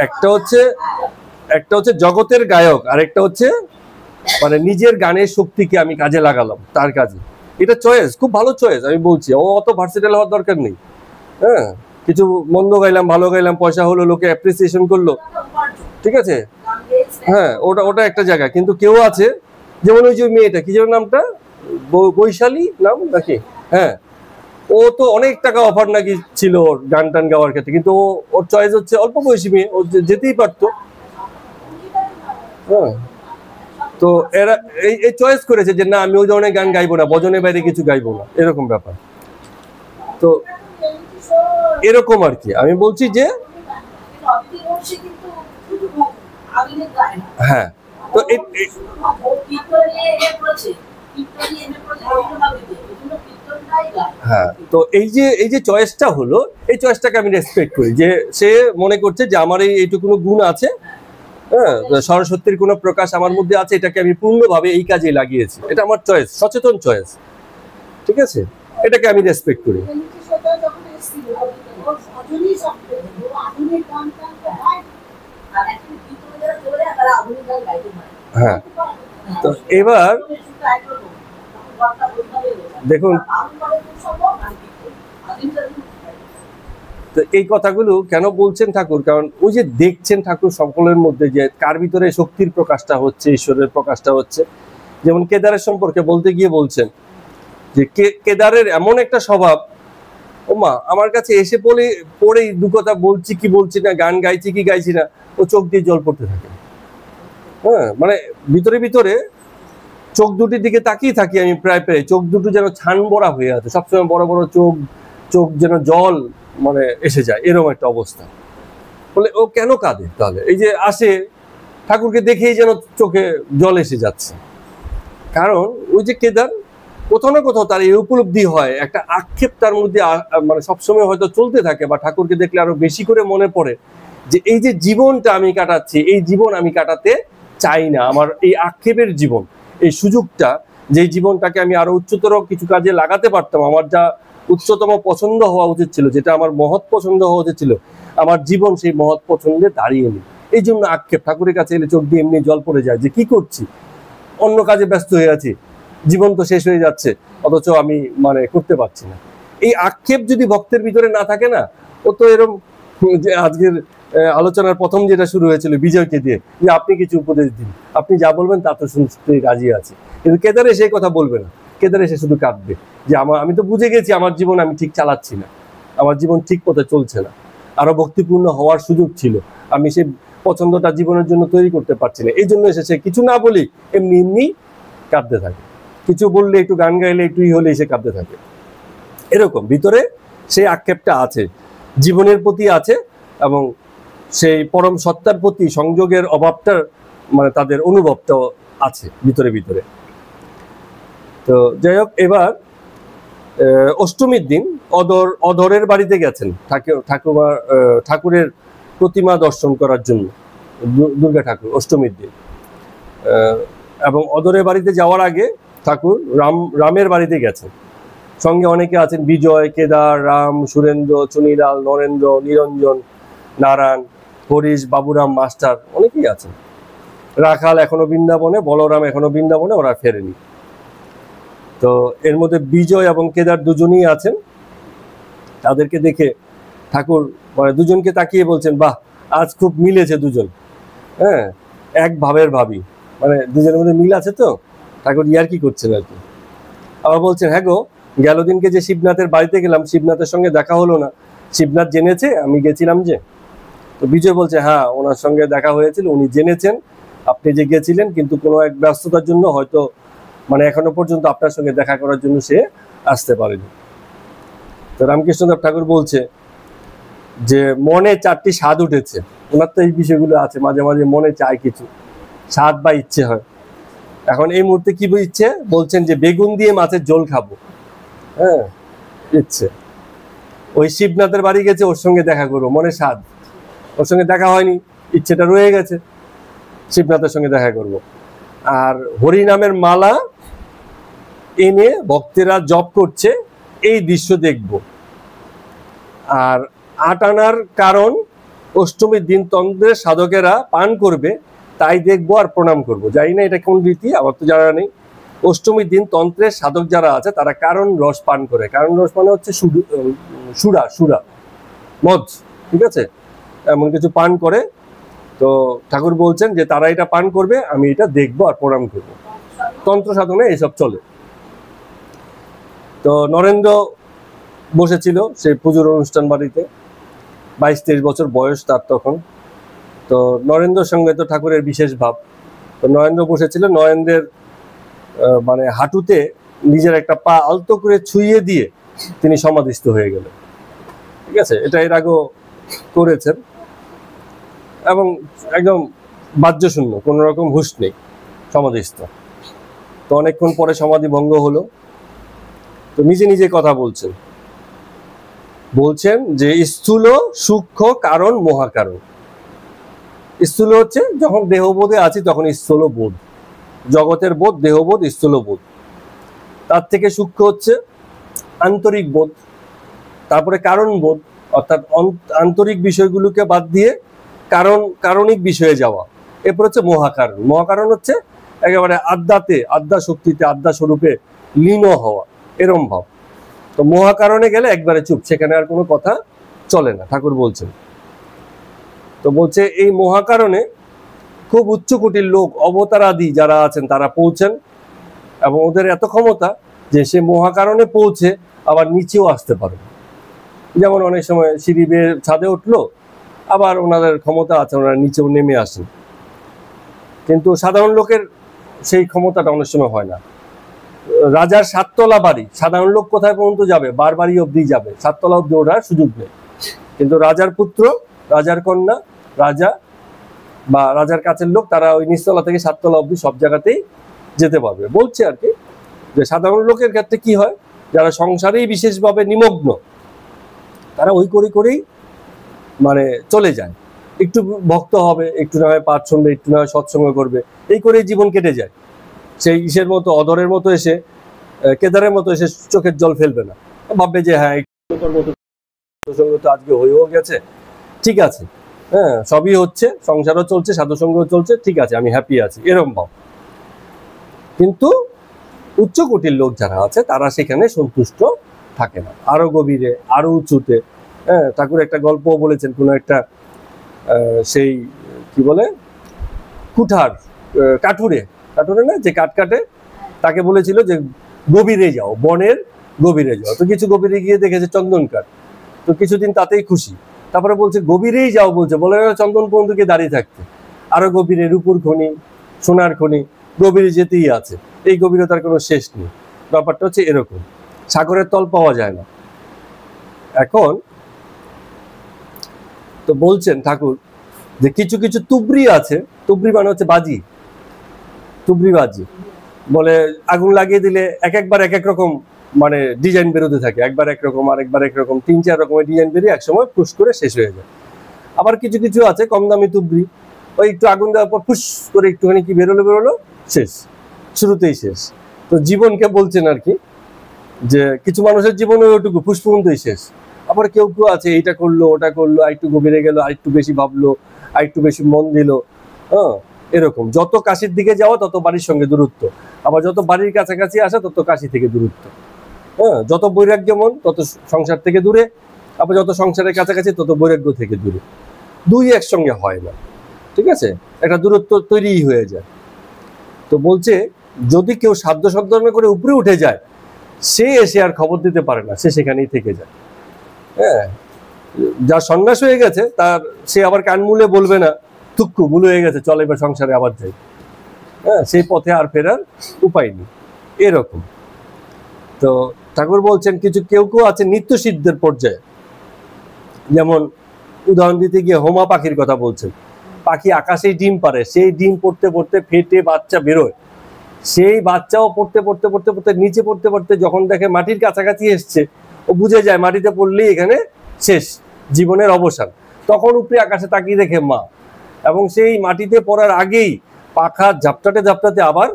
একটা হচ্ছে জগতের গায়ক, আর একটা হচ্ছে মানে নিজের গানের শক্তিকে আমি কাজে লাগালাম তার কাজে। এটা চয়েস, খুব ভালো চয়েস। আমি বলছি ও অত ভার্সেটাইল হওয়ার দরকার নেই। হ্যাঁ, কিছু মন্দ গাইলাম, ভালো গাইলাম, পয়সা হলো, লোকে অ্যাপ্রিসিয়েশন করলো, ঠিক আছে। হ্যাঁ, ওটা একটা জায়গা। কিন্তু কেউ আছে যেমন ওই যে মেয়েটা, কি যেন নামটা, বৈশালী নাম নাকি, হ্যাঁ, ও তো অনেক টাকা অফার নাকি ছিল ওর গান টান গাওয়ার ক্ষেত্রে, কিন্তু ওর চয়েস হচ্ছে অল্প বয়সী মেয়ে, ও যেতেই পারতো। হ্যাঁ, তো এরা এই চয়েস করেছে যে না আমি ওই ধরনের গান গাইবো না, ভজনের বাইরে কিছু গাইবো না, এরকম ব্যাপার। তো এরকম আর কি আমি বলছি যে হ্যাঁ, তো হ্যাঁ, তো এই যে চয়েসটা হলো, এই চয়েসটাকে আমি রেসপেক্ট করি, যে সে মনে করছে যে আমার এইটুকু গুণ আছে, হ্যাঁ, সরস্বতীর কোনো প্রকাশ আমার মধ্যে আছে, এটাকে আমি পূর্ণভাবে এই কাজে লাগিয়েছি, এটা আমার চয়েস, সচেতন চয়েস, ঠিক আছে, এটাকে আমি রেসপেক্ট করি। হ্যাঁ, তো এবার দেখুন, তো এই কথাগুলো কেন বলছেন ঠাকুর, কারণ ওই যে দেখছেন ঠাকুর সকলের মধ্যে যে কার ভিতরে শক্তির প্রকাশটা হচ্ছে, ঈশ্বরের প্রকাশটা হচ্ছে। যেমন কেদারের সম্পর্কে বলতে গিয়ে বলছেন যে কেদারের এমন একটা স্বভাব, ও মা আমার কাছে এসে পড়েই দু কথা বলছি কি বলছি না, গান গাইছি কি গাইছি না, ও চোখ দিয়ে জল পড়তে থাকে। হ্যাঁ, মানে ভিতরে ভিতরে চোখ দুটির দিকে তাকিয়ে থাকি আমি, প্রায় চোখ দুটো যেন ছান বড়া হয়ে আছে, সবসময় বড় বড় চোখ যেন জল মানে এসে যায়, এরকম একটা অবস্থা। বলে ও কেন কাঁদে তাহলে? এই যে আসে ঠাকুরকে দেখেই যেন চোখে জল এসে যাচ্ছে। কারণ ওই যে কেদার কোথাও না কোথাও তার এই উপলব্ধি হয়, একটা আক্ষেপ তার মধ্যে মানে সবসময় হয়তো চলতে থাকে, বা ঠাকুরকে দেখলে আরো বেশি করে মনে পড়ে যে এই যে জীবনটা আমি কাটাচ্ছি, এই জীবন আমি কাটাতে চাই না। আমার এই আক্ষেপের জীবন, এই সুযোগটা, যে জীবনটাকে আমি আরো উচ্চতর কিছু কাজে লাগাতে পারতাম, আমার যা উচ্চতম পছন্দ হওয়া উচিত ছিল, যেটা আমার মহৎ পছন্দ হওয়া উচিত ছিল, আমার জীবন সেই মহৎ পছন্দে দাঁড়িয়ে নি। এই জন্য আক্ষেপ, ঠাকুরের কাছে এলে চোখ দিয়ে এমনি জল পড়ে যায় যে কি করছি, অন্য কাজে ব্যস্ত হয়ে আছি, জীবন তো শেষ হয়ে যাচ্ছে, অথচ আমি মানে করতে পারছি না। এই আক্ষেপ যদি ভক্তের ভিতরে না থাকে না, ও তো এরকম যে আজকের আলোচনার প্রথম যেটা শুরু হয়েছিল বিজয়কে দিয়ে, যে আপনি কিছু উপদেশ দিন, আপনি যা বলবেন তা তো শুনতে রাজি আছে। কিন্তু কেদারে সেই কথা বলবে না, কেদারে সে শুধু কাঁদবে যে আমি তো বুঝে গেছি আমার জীবন আমি ঠিক চালাচ্ছি না, আমার জীবন ঠিক পথে চলছে না, আরো ভক্তিপূর্ণ হওয়ার সুযোগ ছিল, আমি সেই পছন্দটা জীবনের জন্য তৈরি করতে পারছি না। এই জন্য এসে কিছু না বলি এমনি এমনি কাঁদতে থাকে, কিছু বললে একটু গান গাইলে একটু হলে এসে কাঁদতে থাকে। এরকম ভিতরে সেই আক্ষেপটা আছে, জীবনের প্রতি আছে, এবং সেই পরম সত্তার প্রতি সংযোগের অভাবটার মানে তাদের অনুভবটাও আছে ভিতরে ভিতরে। তো যাই হোক, এবার অষ্টমীর দিন অধরের বাড়িতে গেছেন ঠাকুরের প্রতিমা দর্শন করার জন্য, দুর্গা ঠাকুর অষ্টমীর দিন। এবং অধরের বাড়িতে যাওয়ার আগে ঠাকুর রামের বাড়িতে গেছেন, সঙ্গে অনেকে আছেন, বিজয়, কেদার, রাম, সুরেন্দ্র, চুনিলাল, নরেন্দ্র, নিরঞ্জন, নারায়ণ, হরিশ, বাবুরাম মাস্টার, অনেকেই আছেন। রাখাল এখনো বৃন্দাবনে, বলরাম এখনো বৃন্দাবনে, ওরা ফেরেনি। তো এর মধ্যে বিজয় এবং কেদার দুজনেই আছেন। তাদেরকে দেখে ঠাকুর মানে দুজনকে তাকিয়ে বলছেন, বাহ আজ খুব মিলেছে দুজন, হ্যাঁ, এক ভাবের ভাবি, মানে দুজনের মধ্যে মিল আছে। তো ঠাকুর ইয়ার্কি করছেন আর কি। আবার বলছেন, হ্যাঁ গো, গেল দিনকে যে শিবনাথের বাড়িতে গেলাম, শিবনাথের সঙ্গে দেখা হলো না, শিবনাথ জেনেছে আমি গেছিলাম যে? তো বিজয় বলছে, হ্যাঁ ওনার সঙ্গে দেখা হয়েছিল, উনি জেনেছেন আপনি যে গেছিলেন, কিন্তু কোনো এক ব্যস্ততার জন্য হয়তো মানে এখনো পর্যন্ত আপনার সঙ্গে দেখা করার জন্য সে আসতে পারেনি। তো রামকৃষ্ণদেব ঠাকুর বলছে যে মনে চারটি স্বাদ উঠেছে, ওনার তো এই বিষয়গুলো আছে, মাঝে মাঝে মনে চায় কিছু স্বাদ বা ইচ্ছে হয়। এখন এই মুহূর্তে কি ইচ্ছে? বলছেন যে বেগুন দিয়ে মাছের ঝোল খাবো, হ্যাঁ ইচ্ছে। ওই শিবনাথের বাড়ি গেছে, ওর সঙ্গে দেখা করবো, মনে স্বাদ, ওর সঙ্গে দেখা হয়নি, ইচ্ছেটা রয়ে গেছে, শিবনাথের সঙ্গে দেখা করব। আর হরিনামের মালা এনে ভক্তেরা জপ করছে, এই দৃশ্য দেখব। আর 8 আনার কারণ অষ্টমীর দিন তন্ত্রের সাধকেরা পান করবে, তাই দেখবো আর প্রণাম করব। জানি না এটা কোন রীতি, আমার তো জানা নেই। অষ্টমীর দিন তন্ত্রের সাধক যারা আছে তারা কারণ রস পান করে। কারণ রস মানে হচ্ছে সুরা সুরা মদ, ঠিক আছে, এমন কিছু পান করে। তো ঠাকুর বলছেন যে তারা এটা পান করবে, আমি এটা দেখবো আর প্রণাম করবো। তন্ত্র সাধনে এইসব চলে। তো নরেন্দ্র বসেছিল সেই পুজোর অনুষ্ঠান বাড়িতে, 22-23 বছর বয়স তার তখন। তো নরেন্দ্রের সঙ্গে তো ঠাকুরের বিশেষ ভাব। তো নরেন্দ্র বসেছিল, নরেন্দ্রের মানে হাঁটুতে নিজের একটা পা আলতো করে ছুঁয়ে দিয়ে তিনি সমাধিস্থ হয়ে গেলেন, ঠিক আছে। এটা এর আগেও করেছেন, এবং একদম বাহ্যশূন্য, কোনো রকম হুঁশ নেই, সমাধিস্থ। তো অনেকক্ষণ পরে সমাধি ভঙ্গ হলো। তো নিজে নিজে কথা বলছেন যে স্থূল সূক্ষ্ম কারণ মহাকারণ। স্থূল হচ্ছে যখন দেহবোধে আছি তখন স্থূল বোধ, জগতের বোধ, দেহবোধ, স্থূল বোধ। তার থেকে সূক্ষ্ম হচ্ছে আন্তরিক বোধ, তারপরে কারণ বোধ, অর্থাৎ আন্তরিক বিষয়গুলোকে বাদ দিয়ে কারণিক বিষয়ে যাওয়া। এরপর হচ্ছে মহাকারণ। মহাকারণ হচ্ছে একেবারে আদ্যা শক্তিতে, আদ্যা স্বরূপে লীন হওয়া, এরম ভাব। তো মহাকারণে গেলে একবারে চুপ, সেখানে আর কোনো কথা চলে না, ঠাকুর বলছেন। তো বলছে এই মহাকারণে খুব উচ্চ কোটির লোক, অবতারাদি যারা আছেন তারা পৌঁছেন, এবং ওদের এত ক্ষমতা যে সে মহাকারণে পৌঁছে আবার নিচেও আসতে পারে। যেমন অনেক সময় সিঁড়ি বেয়ে ছাদে উঠলো, আবার ওনাদের ক্ষমতা আছে, ওনারা নিচেও নেমে আসেন। কিন্তু সাধারণ লোকের সেই ক্ষমতাটা অনেক সময় হয় না। রাজার 7 তলা বাড়ি, সাধারণ লোক কোথায় পর্যন্ত যাবে? বাড়ি অব্দি যাবে, 7 তলা অব্দি ওঠার সুযোগ নেই। কিন্তু রাজার পুত্র, রাজার কন্যা, রাজা বা রাজার কাছের লোক, তারা ওই নিচতলা থেকে 7 তলা অব্দি সব জায়গাতেই যেতে পারবে। বলছে আর কি যে সাধারণ লোকের ক্ষেত্রে কি হয়, যারা সংসারেই বিশেষভাবে নিমগ্ন, তারা ওই করেই মানে চলে যায়। একটু ভক্ত হবে, একটু না হয় পাঠ শুনবে, একটু না হয় সৎসঙ্গ করবে, এই করেই জীবন কেটে যায়। সেই ইসের মতো, অধরের মতো এসে, কেদারের মতো এসে চোখের জল ফেলবে না, ভাববে যে হ্যাঁ সৎসঙ্গ তো আজকে হয়েও গেছে, ঠিক আছে, হ্যাঁ সবই হচ্ছে, সংসারও চলছে, সাধুসঙ্গও চলছে, ঠিক আছে, আমি হ্যাপি আছি, এরকম ভাব। কিন্তু উচ্চ কোটির লোক যারা আছে তারা সেখানে সন্তুষ্ট থাকে না, আরো গভীরে, আরো উঁচুতে। হ্যাঁ, ঠাকুর একটা গল্প বলেছেন, কোনো একটা সেই কি বলে কাঠুরে না, যে কাঠ কাটে, তাকে বলেছিল যে গভীরে যাও, বনের গভীরে যাও। তো কিছু গভীরে গিয়ে দেখেছে চন্দন কাঠ, তো কিছুদিন তাতেই খুশি। তারপরে বলছে গভীরেই যাও, বলে চন্দন পর্যন্ত গিয়ে দাঁড়িয়ে থাকতে, আরো গভীরে রূপুর খনি, সোনার খনি, গভীরে যেতেই আছে, এই গভীরতার কোনো শেষ নেই। ব্যাপারটা হচ্ছে এরকম, সাগরের তল পাওয়া যায় না। এখন তো বলছেন ঠাকুর যে কিছু কিছু তুবরি আছে, তুবরি মানে হচ্ছে বাজি, তুবরি বাজি বলে আগুন লাগিয়ে দিলে একবার এক রকম মানে ডিজাইন বেরোতে থাকে, একবার একরকম, আরেকবার একরকম, 3-4 রকমের ডিজাইন বেরিয়ে একসময় ফুস করে শেষ হয়ে যায়। আবার কিছু কিছু আছে কম দামি তুবরি, ওই একটু আগুন দেওয়ার পর ফুস করে একটুখানি কি বেরোলো শেষ, শুরুতেই শেষ। তো জীবনকে বলছেন আর কি, যে কিছু মানুষের জীবনে ওইটুকু ফুস পর্যন্তই শেষ। আবার কেউ আছে এইটা করলো, ওটা করলো, আরেকটু গভীরে গেল, আরেকটু বেশি ভাবলো, আরেকটু বেশি মন দিল। হ্যাঁ, এরকম যত কাশির দিকে যাওয়া তত বাড়ির সঙ্গে দূরত্ব, আবার যত বাড়ির কাছাকাছি আসা তত কাশি থেকে দূরত্ব। হ্যাঁ, যত বৈরাগ্য মন তত সংসার থেকে দূরে, আবার যত সংসারের কাছাকাছি তত বৈরাগ্য থেকে দূরে। দুই একসঙ্গে হয় না, ঠিক আছে, একটা দূরত্ব তৈরি হয়ে যায়। তো বলছে যদি কেউ সাধ্য সাধনা করে উপরে উঠে যায়, সে এসে আর খবর দিতে পারে না, সে সেখানেই থেকে যায়। হ্যাঁ, যার সন্ন্যাস হয়ে গেছে তার, সে আবার কান মুলে বলবে না থুক্কু ভুল হয়ে গেছে, চলে এবার সংসারে আবার যাই। হ্যাঁ, সেই পথে আর ফেরার উপায় নেই, এরকম। তো ঠাকুর বলছেন কিছু কেউ আছে নিত্য সিদ্ধের পর্যায়ে, যেমন উদাহরণ দিতে গিয়ে হোমা পাখির কথা বলছেন। পাখি আকাশেই ডিম পারে, সেই ডিম পড়তে পড়তে ফেটে বাচ্চা বেরোয়, সেই বাচ্চাও পড়তে নিচে পড়তে যখন দেখে মাটির কাছাকাছি এসছে, ও বুঝে যায় মাটিতে পড়লেই এখানে শেষ, জীবনের অবসান। তখন উপরে আকাশে তাকিয়ে দেখে মা, এবং সেই মাটিতে পড়ার আগেই পাখা ঝাপটাতে আবার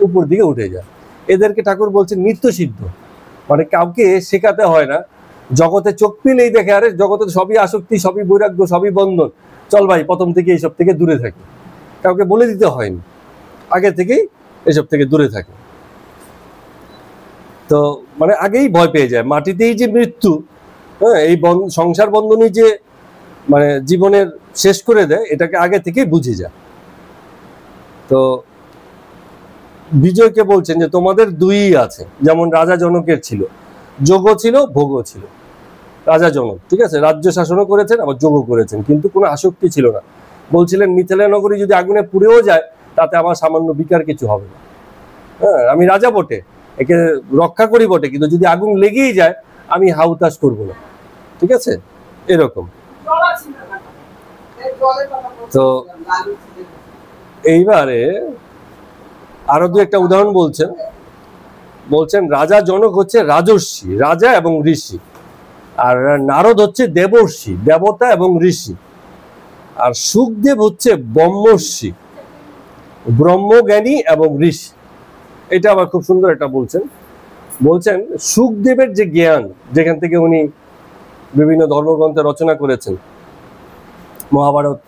উপর দিকে উঠে যায়। এদেরকে ঠাকুর বলছেন নিত্য সিদ্ধ, মানে কাউকে শেখাতে হয় না। জগতে চোখ পেলেই দেখে, আরে জগতে সবই আসক্তি, সবই বৈরাগ্য, সবই বন্ধন, চল ভাই প্রথম থেকে এইসব থেকে দূরে থাকি, কাউকে বলে দিতে হয়নি, আগে থেকেই এসব থেকে দূরে থাকে। তো মানে আগেই ভয় পেয়ে যায়, মাটিতেই যে মৃত্যু, হ্যাঁ, এই সংসার বন্ধনই যে মানে জীবনের শেষ করে দেয়, এটাকে আগে থেকেই বুঝে যায়। তো বিজয়কে বলছেন যে তোমাদের দুই আছে, যেমন রাজা জনকের ছিল, যোগও ছিল ভোগও ছিল। রাজা জনক, ঠিক আছে, রাজ্য শাসনও করেছেন আবার যোগও করেছেন, কিন্তু কোনো আসক্তি ছিল না। বলছিলেন মিথিলা নগরী যদি আগুনে পুড়েও যায় তাতে আমার সামান্য বিকার কিছু হবে না। হ্যাঁ, আমি রাজা বটে, একে রক্ষা করি বটে, কিন্তু যদি আগুন লেগেই যায় আমি হাউতাস করবো না, ঠিক আছে, এরকম। তো এইবারে আরো দু একটা উদাহরণ বলছেন রাজা জনক হচ্ছে রাজর্ষি, রাজা এবং ঋষি, আর নারদ হচ্ছে দেবর্ষি, দেবতা এবং ঋষি, আর সুখদেব হচ্ছে ব্রহ্মর্ষি, ব্রহ্মজ্ঞানী এবং ঋষি। এটা আবার খুব সুন্দর একটা বলছেন সুখদেবের যে জ্ঞান, যেখান থেকে উনি বিভিন্ন ধর্মগ্রন্থে রচনা করেছেন, মহাভারত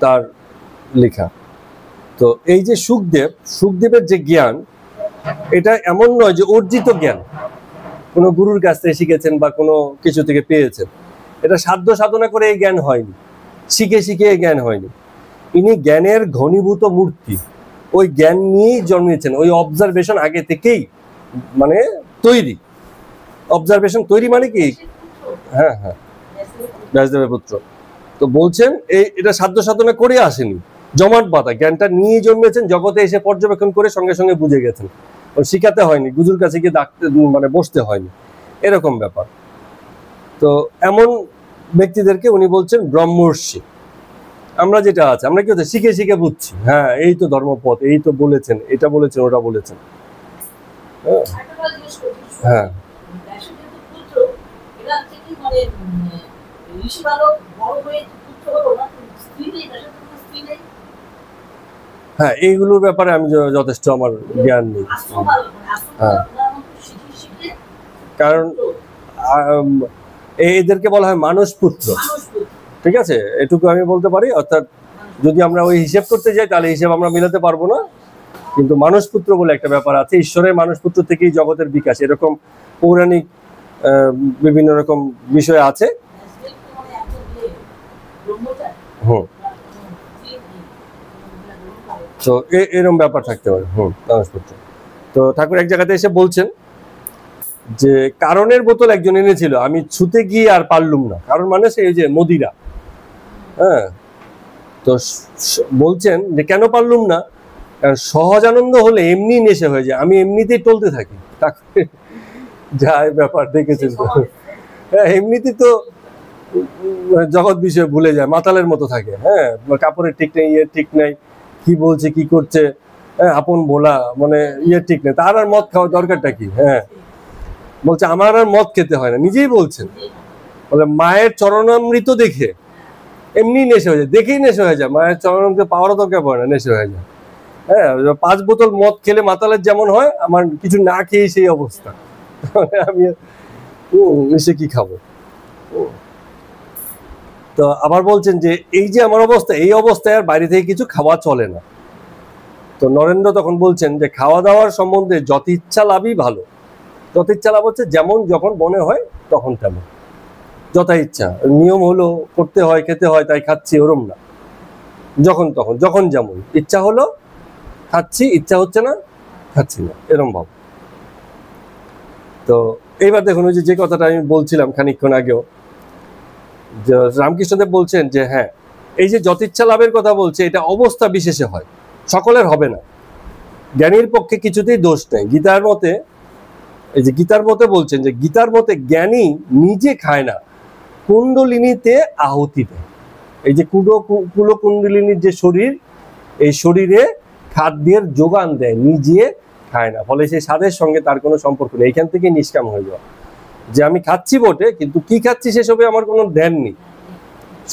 তার লেখা। তো এই যে সুখদেবের যে জ্ঞান, এটা এমন নয় যে অর্জিত জ্ঞান, কোনো গুরুর কাছ থেকে শিখেছেন বা কোনো কিছু থেকে পেয়েছেন, এটা সাধ্য সাধনা করে এই জ্ঞান হয়নি, শিখে এই জ্ঞান হয়নি। ইনি জ্ঞানের ঘনীভূত মূর্তি, ওই জ্ঞান নিয়েই জন্মেছেন, ওই অবজারভেশন আগে থেকেই মানে তৈরি। অবজারভেশন তৈরি মানে কি, হ্যাঁ হ্যাঁ, ব্যাসদেবের পুত্র। তো বলছেন এটা সাধ্য সাধনা করে আসেনি, জমাট বাঁধা জ্ঞানটা নিয়ে জন্মেছেন, জগতে এসে পর্যবেক্ষণ করে সঙ্গে সঙ্গে বুঝে গেছেন, শিখাতে হয়নি, গুরুর কাছে গিয়ে মানে বসতে হয়নি, এরকম ব্যাপার। তো এমন ব্যক্তিদেরকে উনি বলছেন ব্রহ্মর্ষি। আমরা যেটা আছে, আমরা কি হচ্ছে শিখে বুঝছি, হ্যাঁ এই তো ধর্মপথ, এই তো বলেছেন, এটা বলেছেন, ওটা বলেছেন। হ্যাঁ, হ্যাঁ, এইগুলোর ব্যাপারে আমি যথেষ্ট আমার জ্ঞান নেই। হ্যাঁ, কারণ এদেরকে বলা হয় মানস পুত্র, ঠিক আছে, এটুকু আমি বলতে পারি। অর্থাৎ যদি আমরা ওই হিসেব করতে যাই তাহলে হিসেব আমরা মিলাতে পারবো না, কিন্তু মানস পুত্র বলে একটা ব্যাপার আছে, ঈশ্বরের মানস পুত্র থেকেই জগতের বিকাশ, এরকম পৌরাণিক বিভিন্ন রকম বিষয় আছে। তো এরকম ব্যাপার থাকতে পারে। মানস পুত্র। তো ঠাকুর এক জায়গাতে এসে বলছেন যে কারণের বোতল একজন এনেছিল, আমি ছুতে গিয়ে আর পারলুম না। কারণ মানে সেই যে মদিরা, হ্যাঁ। তো বলছেন যে কেন পারলুম না, কারণ সহজ আনন্দ হলে এমনি নেশে হয়ে যায়, আমি এমনিতেই টলতে থাকি। যা ব্যাপার দেখেছেন তো, হ্যাঁ, এমনিতেই তো জগৎ বিষয়ে ভুলে যায়, মাতালের মতো থাকে। হ্যাঁ, কাপড়ের ঠিক নেই, ইয়ে ঠিক নেই, কি বলছে কি করছে, হ্যাঁ, আপন বলা মানে ইয়ে ঠিক নেই, তার আর মদ খাওয়ার দরকারটা কি। হ্যাঁ, বলছে আমার আর মদ খেতে হয় না, নিজেই বলছেন। বলে মায়ের চরণামৃত দেখে এমনি নেশে হয়ে যায়, দেখেই নেশে হয়ে যায়, মায়ের চরণামৃত পাওয়ারও দরকার পড়ে না, নেশে হয়ে যায়। হ্যাঁ, 5 বোতল মদ খেলে মাতালের যেমন হয়, আমার কিছু না খেয়ে সেই অবস্থা। আমি এসে কি খাবো। তো আবার বলছেন যে এই যে আমার অবস্থা, এই অবস্থায় আর বাইরে থেকে কিছু খাওয়া চলে না। তো নরেন্দ্র তখন বলছেন যে খাওয়া দাওয়ার সম্বন্ধে যত ইচ্ছা লাভই ভালো। যত ইচ্ছা লাভ হচ্ছে যেমন যখন মনে হয় তখন তেমন, যথা ইচ্ছা, নিয়ম হলো করতে হয় খেতে হয় তাই খাচ্ছি, ওরম না, যখন তখন, যখন যেমন ইচ্ছা হলো খাচ্ছি, ইচ্ছা হচ্ছে না খাচ্ছি না, এরম ভাব। তো এইবার দেখুন ওই যে কথাটা আমি বলছিলাম খানিকক্ষণ আগেও, যে রামকৃষ্ণদেব বলছেন যে হ্যাঁ, এই যে যত ইচ্ছা লাভের কথা বলছে, এটা অবস্থা বিশেষে হয়, সকলের হবে না। জ্ঞানীর পক্ষে কিছুতেই দোষ নেই। গীতার মতে, এই যে গীতার মতে বলছেন যে গীতার মতে জ্ঞানী নিজে খায় না, কুণ্ডলিনীতে আহুতি দেয়। এই যে কুলকুণ্ডলিনীর যে শরীর, এই শরীরে খাদ্যের যোগান দেয়, নিজে খায় না, ফলে সেই স্বাদের সঙ্গে তার কোনো সম্পর্ক নেই। এইখান থেকে নিষ্কাম হয়ে যাওয়া, যে আমি খাচ্ছি বটে কিন্তু কি খাচ্ছি সেসবে আমার কোনো ধ্যান নেই।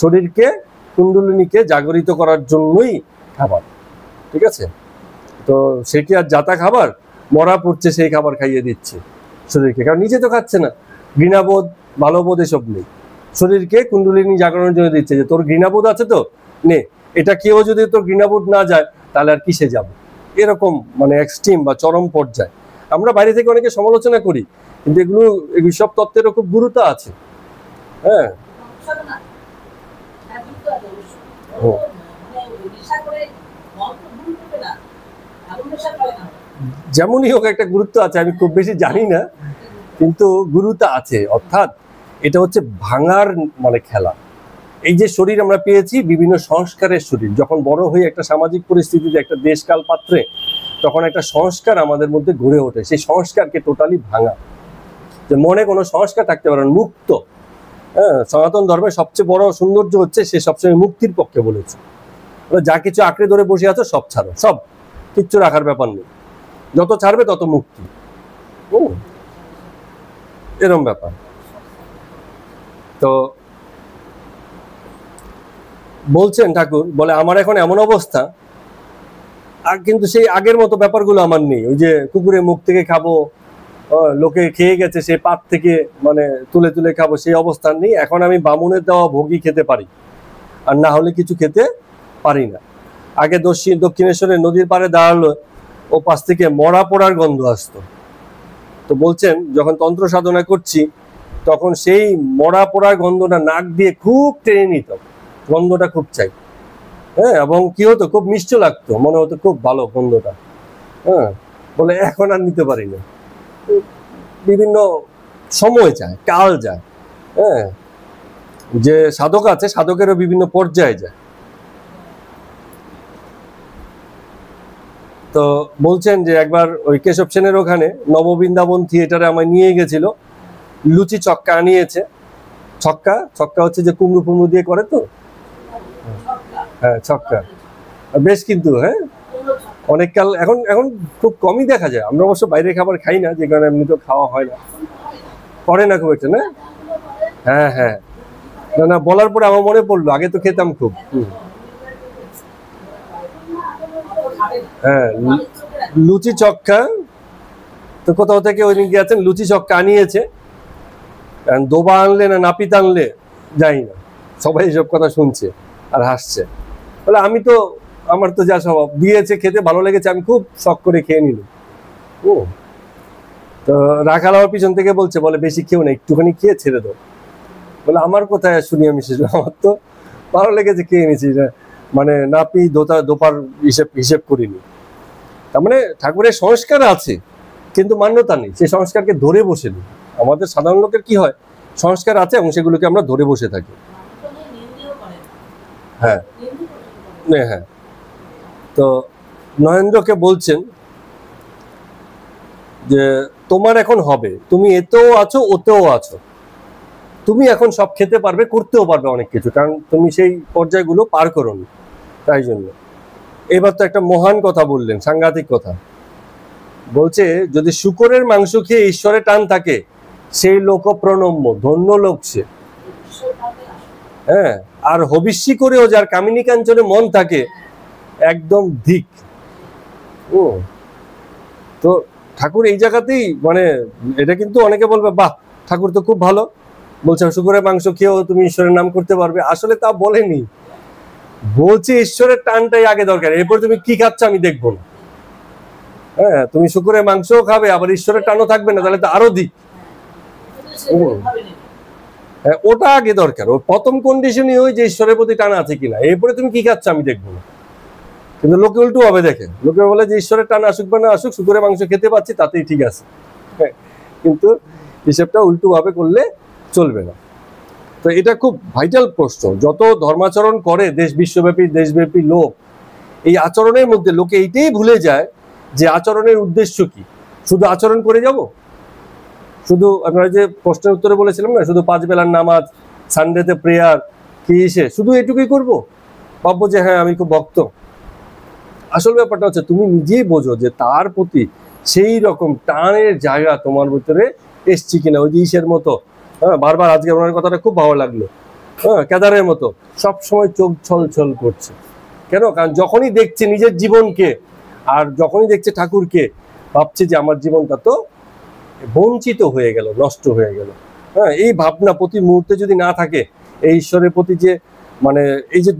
শরীরকে, কুণ্ডলিনীকে জাগরিত করার জন্যই খাবার, ঠিক আছে। তো সে কি আর যাতা খাবার, মরা পড়ছে সেই খাবার খাইয়ে দিচ্ছে শরীরকে, কারণ নিজে তো খাচ্ছে না, ঘৃণাবোধ ভালোবোধ এসব নেই, শরীরকে কুণ্ডলিনী জাগরণের জন্য দিচ্ছে, যে তোর ঘৃণাবোধ আছে তো নে, এটা কেউ যদি তোর ঘৃণাবোধ না যায় তাহলে আর কিসে যাবে, এরকম মানে এক্সট্রিম বা চরম পর্যায়ে। আমরা বাইরে থেকে অনেকে সমালোচনা করি, কিন্তু এগুলো সব তত্ত্বেরও খুব গুরুত্ব আছে। হ্যাঁ, যেমনই হোক একটা গুরুত্ব আছে, আমি খুব বেশি জানি না কিন্তু গুরুত্ব আছে। অর্থাৎ এটা হচ্ছে ভাঙার মানে খেলা। এই যে শরীর আমরা পেয়েছি বিভিন্ন সংস্কারের শরীর, যখন বড় হয়ে একটা সামাজিক পরিস্থিতিতে একটা দেশকাল পাত্রে তখন একটা সংস্কার আমাদের মধ্যে গড়ে ওঠে, সেই সংস্কারকে টোটালি ভাঙা, যে মনে কোনো সংস্কার থাকতে পারে না, মুক্ত। হ্যাঁ, সনাতন ধর্মের সবচেয়ে বড় সৌন্দর্য হচ্ছে সে সবসময় মুক্তির পক্ষে বলেছে, যা কিছু আঁকড়ে ধরে বসে আছো সব ছাড়ো, সব কিচ্ছু রাখার ব্যাপার নেই, যত ছাড়বে তত মুক্তি। এরম ব্যাপার। তো বলছেন ঠাকুর, বলে আমার এখন এমন অবস্থা, আর কিন্তু সেই আগের মতো ব্যাপারগুলো আমার নেই। ওই যে কুকুরের মুখ থেকে খাবো, লোকে খেয়ে গেছে সেই পাত থেকে মানে তুলে তুলে খাবো, সেই অবস্থান নেই। এখন আমি বামুনের দেওয়া ভোগই খেতে পারি, আর না হলে কিছু খেতে পারি না। আগে দক্ষিণেশ্বরের নদীর পাড়ে দাঁড়ালো, ও পাশ থেকে মরা পোড়ার গন্ধ আসতো। তো বলছেন যখন তন্ত্র সাধনা করছি তখন সেই মরা পোড়ার গন্ধটা নাক দিয়ে খুব টেনে নিত, গন্ধটা খুব চাই। হ্যাঁ, এবং কি হতো, খুব মিষ্টি লাগতো, মনে হতো খুব ভালো গন্ধটা। হ্যাঁ, বলে এখন আর নিতে পারি না, বিভিন্ন সময় যায়, কাল যায়। হ্যাঁ, যে সাধক আছে সাধকেরও বিভিন্ন পর্যায়ে যায়। তো বলছেন যে একবার ওই কেশব সেনের ওখানে নববৃন্দাবন থিয়েটারে আমায় নিয়ে গেছিল, লুচি ছক্কা আনিয়েছে। ছক্কা ছক্কা হচ্ছে যে কুমড়ো ফুমড়ো দিয়ে করে তো, হ্যাঁ ছক্কা বেশ, কিন্তু হ্যাঁ অনেক কাল এখন এখন খুব কমই দেখা যায়। আমরা অবশ্য বাইরের খাবার খাই না, যে কারণে এমনি তো খাওয়া হয় না, করে না খুব একটা না। হ্যাঁ হ্যাঁ, না না, বলার পরে আমার মনে পড়লো, আগে তো খেতাম খুব। হ্যাঁ, লুচি ছক্কা তো কোথাও থেকে ওই দিন গিয়েছেন, লুচি ছক্কা আনিয়েছে, দোবা আনলে না নাপিত আনলে যাই না, সবাই এইসব কথা শুনছে আর হাসছে। বলে আমি তো, আমার তো যা স্বভাব, দিয়েছে খেতে ভালো লেগেছে, আমি খুব শখ করে খেয়ে নিলাম। তো রাখাল আমার পিছন থেকে বলছে, বলে বেশি খেও না, একটুখানি খেয়ে ছেড়ে দাও। বলে আমার কোথায় শুনি আমি শেষ, আমার তো ভালো লেগেছে খেয়ে নিয়েছি, মানে নাপি দোপার হিসেব করিনি। তার মানে ঠাকুরের সংস্কার আছে কিন্তু মান্যতা নেই, সেই সংস্কারকে ধরে বসে নেই। আমাদের সাধারণ লোকের কি হয়, সংস্কার আছে এবং সেগুলোকে আমরা ধরে বসে থাকি। হ্যাঁ হ্যাঁ, তো নরেন্দ্রকে বলছেন যে তোমার এখন হবে, তুমি এতেও আছো ওতেও আছো, তুমি এখন সব খেতে পারবে, করতেও পারবে অনেক কিছু, কারণ তুমি সেই পর্যায়গুলো পার করোনি। তাই জন্য এবার তো একটা মহান কথা বললেন, সাংঘাতিক কথা। বলছে যদি শূকরের মাংস খেয়ে ঈশ্বরের টান থাকে, সেই লোক প্রণম্য, ধন্য লোক সে। হ্যাঁ, আর হবিষ্যি করেও যার কামিনী কাঞ্চনে মন থাকে, একদম ধিক। তো ঠাকুর এই জায়গাতেই মানে, এটা কিন্তু অনেকে বলবে বাহ ঠাকুর তো খুব ভালো বলছে, শূকরের মাংস খেয়েও তুমি ঈশ্বরের নাম করতে পারবে। আসলে তা বলেনি, বলছে ঈশ্বরের টানটাই আগে দরকার, এরপর তুমি কি খাচ্ছ আমি দেখবো না। হ্যাঁ, তুমি শূকরের মাংসও খাবে আবার ঈশ্বরের টানও থাকবে না, তাহলে তো আরো দিক। হ্যাঁ, ওটা আগে দরকার। ওর প্রথম কন্ডিশনই ওই যে ঈশ্বরের প্রতি টানা আছে কিনা, এরপরে তুমি কি খাচ্ছ আমি দেখবো না। কিন্তু লোকে উল্টো ভাবে দেখে, লোকে বলে যে ঈশ্বরের টানা আসুক বা না আসুক, শূকরের মাংস খেতে পাচ্ছি তাতেই ঠিক আছে। কিন্তু হিসেবটা উল্টো ভাবে করলে চলবে না। তো এটা খুব ভাইটাল প্রশ্ন। যত ধর্মাচরণ করে দেশব্যাপী লোক, এই আচরণের মধ্যে লোকে এইটাই ভুলে যায় যে আচরণের উদ্দেশ্য কি। শুধু আচরণ করে যাব, শুধু আপনারা যে প্রশ্নের উত্তরে বলেছিলাম না, শুধু 5 বেলার নামাজ, সানডেতে প্রেয়ার, কি এসে শুধু এটুকুই করব, ভাববো যে হ্যাঁ আমি খুব ভক্ত। আসল ব্যাপারটা হচ্ছে তুমি নিজেই বোঝো যে তার প্রতি সেই রকম টানের জায়গা তোমার ভিতরে এসছি কিনা। ওই যে ইসের মতো, হ্যাঁ, বারবার আজকে ওনার কথাটা খুব ভালো লাগলো, হ্যাঁ, কেদারের মতো সবসময় চোখ ছল করছে। কেন? কারণ যখনই দেখছে নিজের জীবনকে আর যখনই দেখছে ঠাকুরকে, ভাবছে যে আমার জীবনটা তো বঞ্চিত হয়ে গেল, নষ্ট হয়ে গেল। হ্যাঁ, এই ভাবনা প্রতি মুহূর্তে যদি না থাকে, এই ঈশ্বরের প্রতি যে মানে এই যে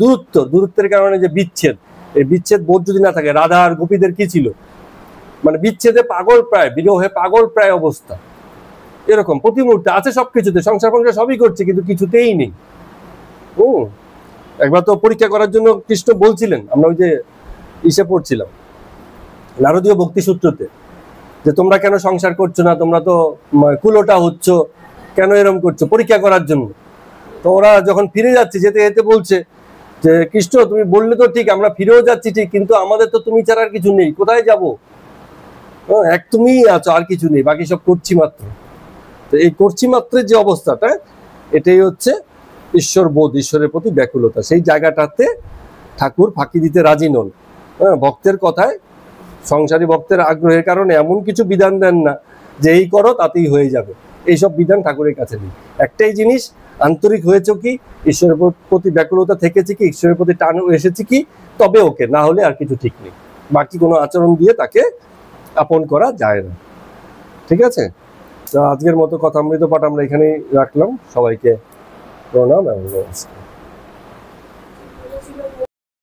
দূরত্বের কারণে যে বিচ্ছেদ, এই বিচ্ছেদ বোধ যদি না থাকে, রাধা আর গোপীদের কি ছিল, মানে বিচ্ছেদে পাগল প্রায়, বিরহে পাগল প্রায় অবস্থা, এরকম প্রতি মুহূর্তে আছে সবকিছুতে, সংসার ফংসার সবই করছে কিন্তু কিছুতেই নেই। একবার তো পরীক্ষা করার জন্য কৃষ্ণ বলছিলেন, আমরা ওই যে ইসে পড়ছিলাম নারদীয় ভক্তি সূত্রতে, যে তোমরা কেন সংসার করছো না, তোমরা তো কুলোটা হচ্ছ, কেন এরকম করছো, পরীক্ষা করার জন্য। তো ওরা যখন ফিরে যাচ্ছে, যেতে যেতে বলছে যে কৃষ্ণ তুমি বললে তো ঠিক, আমরা ফিরেও যাচ্ছি ঠিক, কিন্তু আমাদের তো তুমি ছাড়া আর কিছু নেই, কোথায় যাবো, এক তুমিই আছো, আর কিছু নেই, বাকি সব করছি মাত্র। তো এই করছি মাত্রের যে অবস্থাটা, এটাই হচ্ছে ঈশ্বর বোধ, ঈশ্বরের প্রতি ব্যাকুলতা। সেই জায়গাটাতে ঠাকুর ফাঁকি দিতে রাজি নন। ভক্তের কথায়, সংসারী ভক্তের আগ্রহের কারণে এমন কিছু বিধান দেন না যে এই করো তাতেই হয়ে যাবে, এইসব বিধান ঠাকুরের কাছে নেই। একটাই জিনিস, আন্তরিক হয়েছে কি, ঈশ্বরের প্রতি ব্যাকুলতা থেকেছে কি, ঈশ্বরের প্রতি টান এসেছে কি, তবে ওকে, না হলে আর কিছু ঠিক নেই। বাকি কোনো আচরণ দিয়ে তাকে আপন করা যায় না। ঠিক আছে, তো আজকের মতো কথামৃত পাঠ আমরা এখানেই রাখলাম। সবাইকে প্রণাম এবং নমস্কার।